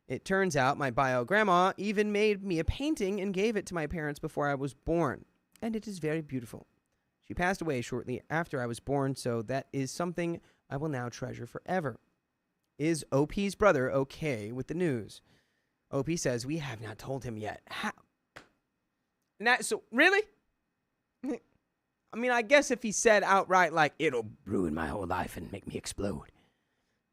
It turns out my bio grandma even made me a painting and gave it to my parents before I was born, and it is very beautiful. She passed away shortly after I was born, so that is something I will now treasure forever. Is OP's brother okay with the news? OP says we have not told him yet. How? So, really? I mean, I guess if he said outright, like, it'll ruin my whole life and make me explode.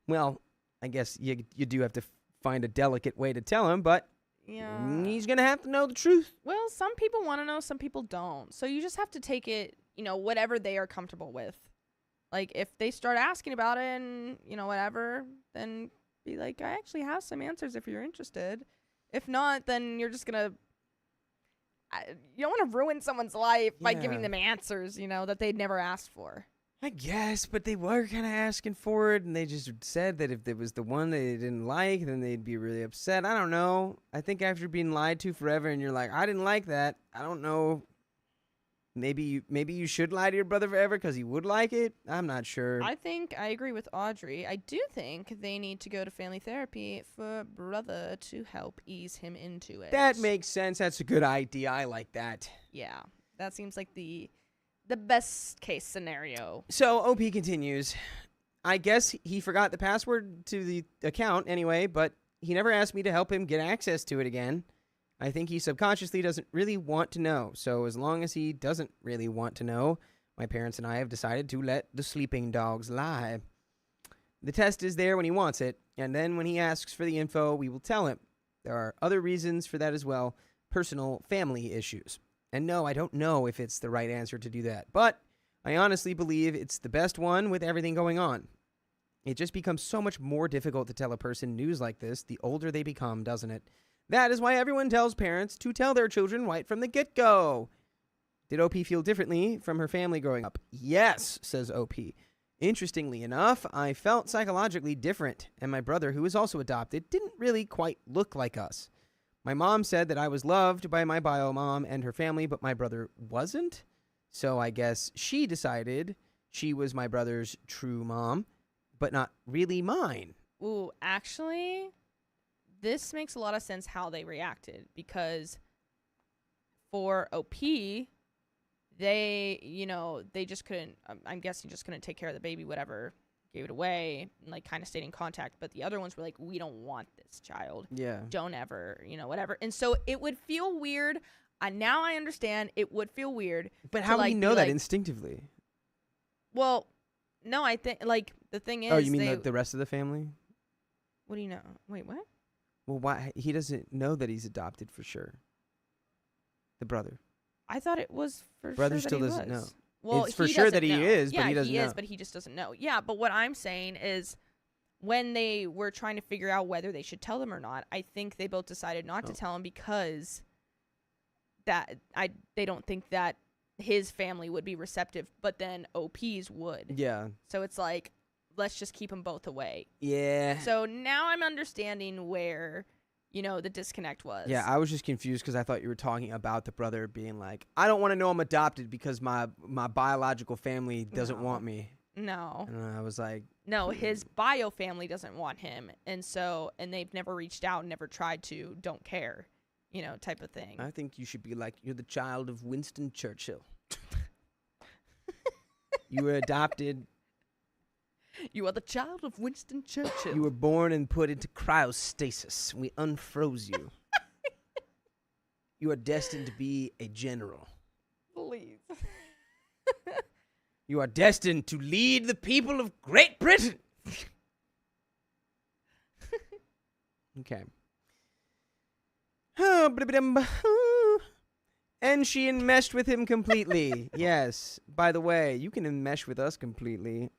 Well, I guess you do have to find a delicate way to tell him, but Yeah. he's going to have to know the truth. Well, some people want to know, some people don't. So you just have to take it, whatever they are comfortable with. Like, if they start asking about it and, whatever, then be like, I actually have some answers if you're interested. If not, then you're just going to, you don't want to ruin someone's life by giving Yeah. them answers, that they'd never asked for. I guess, but they were kind of asking for it, and they just said that if it was the one they didn't like, then they'd be really upset. I don't know. I think after being lied to forever and you're like, I didn't like that, I don't know. Maybe you should lie to your brother forever because he would like it. I'm not sure. I think I agree with Audrey. I do think they need to go to family therapy for brother to help ease him into it. That makes sense. That's a good idea. I like that. Yeah, that seems like the best case scenario. So OP continues. I guess he forgot the password to the account anyway, but he never asked me to help him get access to it again. I think he subconsciously doesn't really want to know. So as long as he doesn't really want to know, my parents and I have decided to let the sleeping dogs lie. The test is there when he wants it, and then when he asks for the info, we will tell him. There are other reasons for that as well, personal family issues. And no, I don't know if it's the right answer to do that, but I honestly believe it's the best one with everything going on. It just becomes so much more difficult to tell a person news like this the older they become, doesn't it? That is why everyone tells parents to tell their children right from the get-go. Did OP feel differently from her family growing up? Yes, says OP. Interestingly enough, I felt psychologically different, and my brother, who is also adopted, didn't really quite look like us. My mom said that I was loved by my bio mom and her family, but my brother wasn't. So I guess she decided she was my brother's true mom, but not really mine. Ooh, actually, this makes a lot of sense how they reacted, because for OP, they just couldn't, I'm guessing just couldn't take care of the baby, whatever, gave it away, and like kind of stayed in contact. But the other ones were like, we don't want this child. Yeah. Don't ever, whatever. And so it would feel weird. Now I understand it would feel weird. But how would he know that instinctively? Well, no, I think, like, the thing is. Oh, you mean the rest of the family? What do you know? Wait, what? Well, why? He doesn't know that he's adopted for sure. The brother. I thought it was for brother sure still that he doesn't was. know. Well, it's for sure that he is, yeah, but he doesn't know. Yeah, he is, but he just doesn't know. Yeah, but what I'm saying is, when they were trying to figure out whether they should tell them or not, I think they both decided not to tell him because they don't think that his family would be receptive, but then OP's would. Yeah. So it's like, let's just keep them both away. Yeah. So now I'm understanding where, the disconnect was. Yeah, I was just confused because I thought you were talking about the brother being like, I don't want to know I'm adopted because my biological family doesn't want me. No. And I was like, no, his bio family doesn't want him. And they've never reached out, never tried to, don't care, type of thing. I think you should be like, you're the child of Winston Churchill. You were adopted. You are the child of Winston Churchill. You were born and put into cryostasis. We unfroze you. You are destined to be a general. Please. You are destined to lead the people of Great Britain. Okay. And she enmeshed with him completely. Yes. By the way, you can enmesh with us completely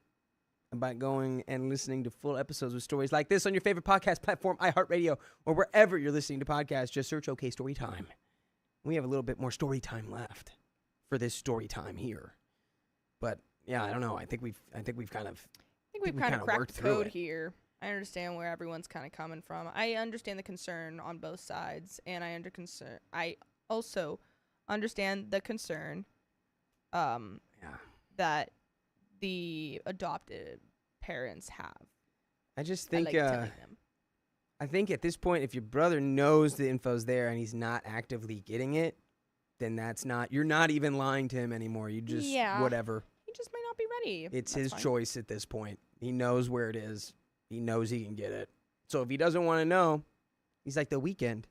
by going and listening to full episodes with stories like this on your favorite podcast platform, iHeartRadio, or wherever you're listening to podcasts. Just search OK Storytime. We have a little bit more story time left for this story time here. But yeah, I don't know. I think we've kind of cracked the code here. I understand where everyone's kind of coming from. I understand the concern on both sides, and I also understand the concern that the adopted parents have. I just think telling them. I think at this point, if your brother knows the info's there and he's not actively getting it, then you're not even lying to him anymore. You just whatever. He just might not be ready. It's his choice at this point. He knows where it is. He knows he can get it. So if he doesn't want to know, he's like The Weeknd.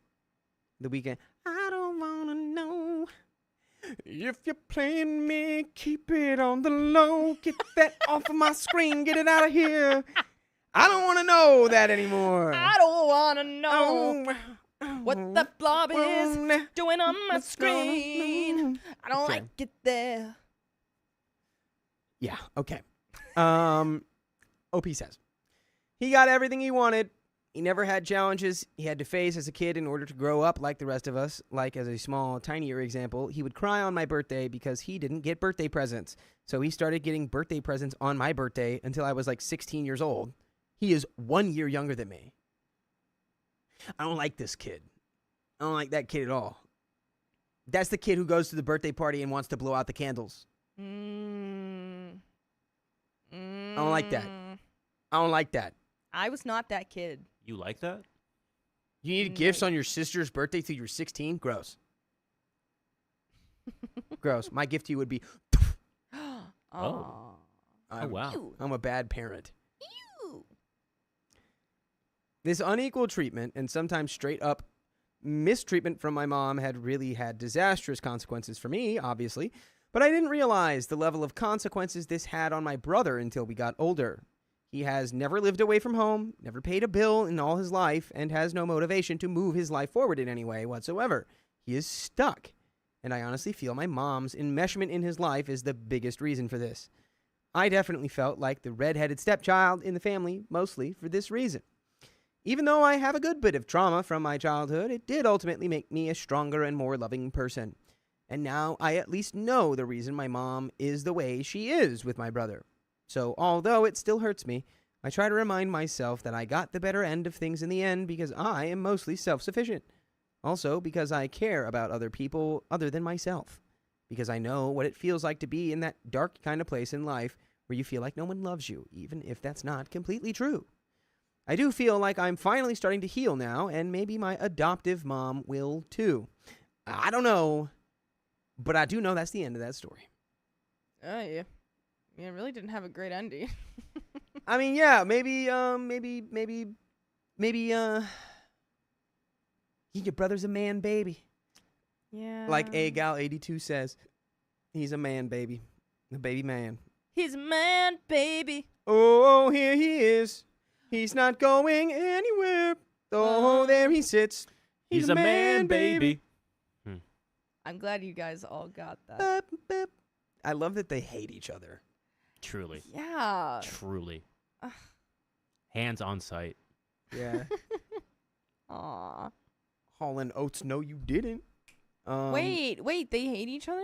I don't want to know. If you're playing me, keep it on the low. Get that off of my screen. Get it out of here. I don't want to know that anymore. I don't want to know what the blob is doing on my screen. I don't like it there. Yeah, okay. OP says, he got everything he wanted. He never had challenges he had to face as a kid in order to grow up like the rest of us. Like, as a small, tinier example, he would cry on my birthday because he didn't get birthday presents. So he started getting birthday presents on my birthday until I was like 16 years old. He is 1 year younger than me. I don't like this kid. I don't like that kid at all. That's the kid who goes to the birthday party and wants to blow out the candles. I don't like that. I don't like that. I was not that kid. You like that? You need gifts on your sister's birthday till you're 16? Gross. Gross. My gift to you would be... Oh, wow. I'm a bad parent. Ew. This unequal treatment and sometimes straight up mistreatment from my mom had really had disastrous consequences for me, obviously, but I didn't realize the level of consequences this had on my brother until we got older. He has never lived away from home, never paid a bill in all his life, and has no motivation to move his life forward in any way whatsoever. He is stuck, and I honestly feel my mom's enmeshment in his life is the biggest reason for this. I definitely felt like the redheaded stepchild in the family, mostly for this reason. Even though I have a good bit of trauma from my childhood, it did ultimately make me a stronger and more loving person. And now I at least know the reason my mom is the way she is with my brother. So although it still hurts me, I try to remind myself that I got the better end of things in the end because I am mostly self-sufficient. Also because I care about other people other than myself. Because I know what it feels like to be in that dark kind of place in life where you feel like no one loves you, even if that's not completely true. I do feel like I'm finally starting to heal now, and maybe my adoptive mom will too. I don't know, but I do know that's the end of that story. Oh, yeah. Yeah, it really didn't have a great ending. I mean, yeah, maybe, your brother's a man baby. Yeah. Like AGal82 says, he's a man baby, a baby man. He's a man, baby. Oh, here he is. He's not going anywhere. Oh, there he sits. He's a man, baby. I'm glad you guys all got that. I love that they hate each other. Truly. Yeah. Truly. Hands on sight. Yeah. Aw. Holland Oates, no, you didn't. Wait, they hate each other?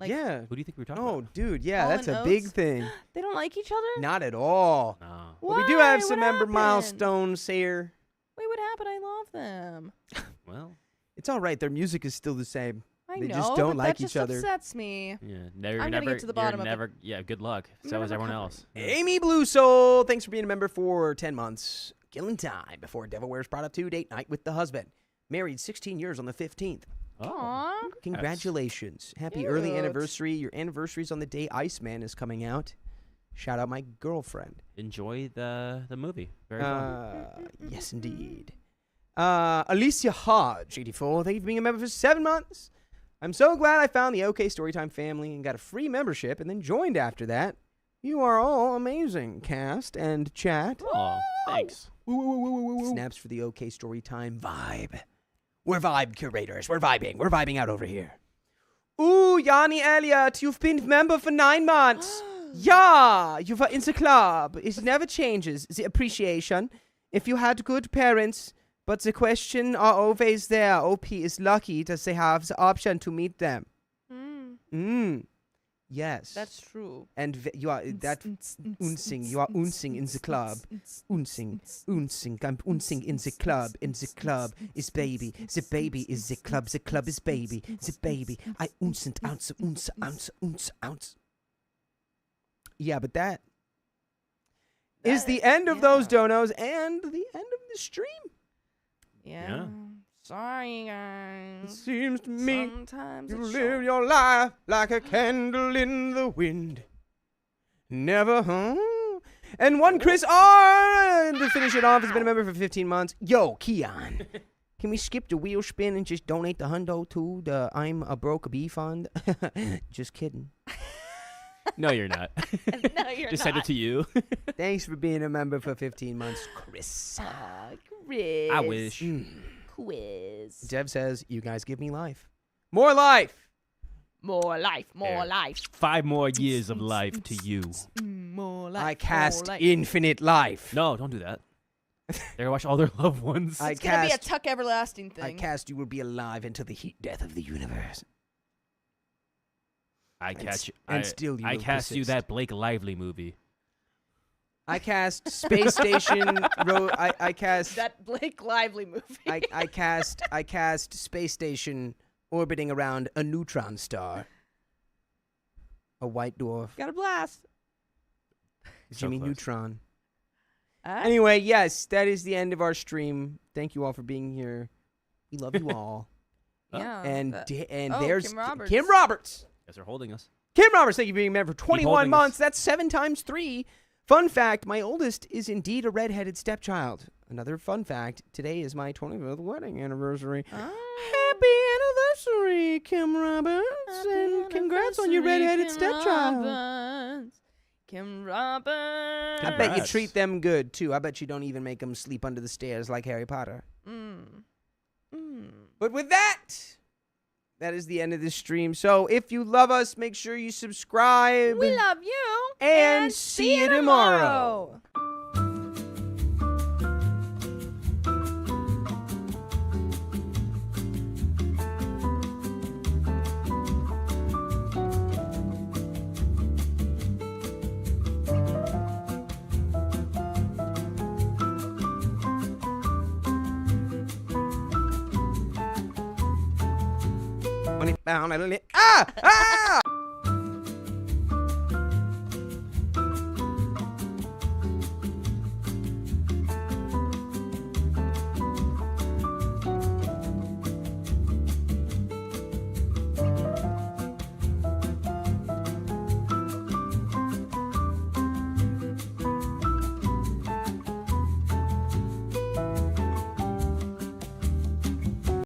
Like, yeah. Who do you think we're talking Oh, about? dude, yeah, Hall that's and a big Oates? thing. They don't like each other? Not at all. No. But we do have Why? some What member happened? milestones here. Wait, what happened? I love them. Well, It's all right. Their music is still the same. I They know, just don't but like that each just other. upsets me. yeah. I'm gonna get to the bottom of it. never, Yeah, good luck. I'm So never is everyone recovering. else. Yeah. Amy Blue Soul, thanks for being a member for 10 months. Killing time before Devil Wears Prada 2 date night with the husband. Married 16 years on the 15th. Oh. Aw. Congratulations. Happy early Cute. anniversary. Your anniversary's on the day Iceman is coming out. Shout out my girlfriend. Enjoy the movie. Very fun. Yes, indeed. Alicia Hodge, 84. Thank you for being a member for 7 months. I'm so glad I found the OK Storytime family and got a free membership and then joined after that. You are all amazing, cast and chat. Oh, thanks. Snaps for the OK Storytime vibe. We're vibe curators. We're vibing. We're vibing out over here. Ooh, Yanni Elliott, you've been member for 9 months. Yeah, you're in the club. It never changes, the appreciation. If you had good parents, but the question are always there. OP is lucky that they have the option to meet them. Yes. That's true. And you are that unsing. You are unsing in the club. Unsing. I'm unsing in the club. In the club is baby. The baby is the club. The club is baby. The baby. I unsent ounce. Yeah, but that is the end of those donos and the end of the stream. Yeah. Sorry, It guys. seems to me Sometimes you it's live short. your life like a candle in the wind. Never, And one Chris R. to finish it off has been a member for 15 months. Yo, Keon. Can we skip the wheel spin and just donate the hundo to the I'm a Broke Bee fund? Just kidding. No, you're not. No, you're Just not. send it to you. Thanks for being a member for 15 months, Chris. Chris. I wish. Quiz. Dev says, you guys give me life. More life. More life. More There. life. 5 more years of life to you. More life. I cast more life. infinite life. No, don't do that. They're gonna watch all their loved ones. I It's gonna be a cast- Tuck Everlasting thing. I cast you will be alive until the heat death of the universe. I and catch s- you. and still you I will cast you persist. that Blake Lively movie. I cast Space Station. I cast. that Blake Lively movie. I cast Space Station orbiting around a neutron star. A white dwarf. Got a blast. So Jimmy close. Neutron. Alright. Anyway, yes, that is the end of our stream. Thank you all for being here. We love you all. Yeah. and that- and oh, there's Kim Roberts. Kim Roberts. Guys are holding us. Kim Roberts, thank you for being a member for 21 holding months. us. That's 7 times 3. Fun fact, my oldest is indeed a redheaded stepchild. Another fun fact, today is my 25th wedding anniversary. Oh. Happy anniversary, Kim Roberts, and congrats on your redheaded stepchild. Kim Roberts. I bet you Congrats. treat them good, too. I bet you don't even make them sleep under the stairs like Harry Potter. But with that, that is the end of this stream. So if you love us, make sure you subscribe. We love you. And see you tomorrow. Ah! Ah!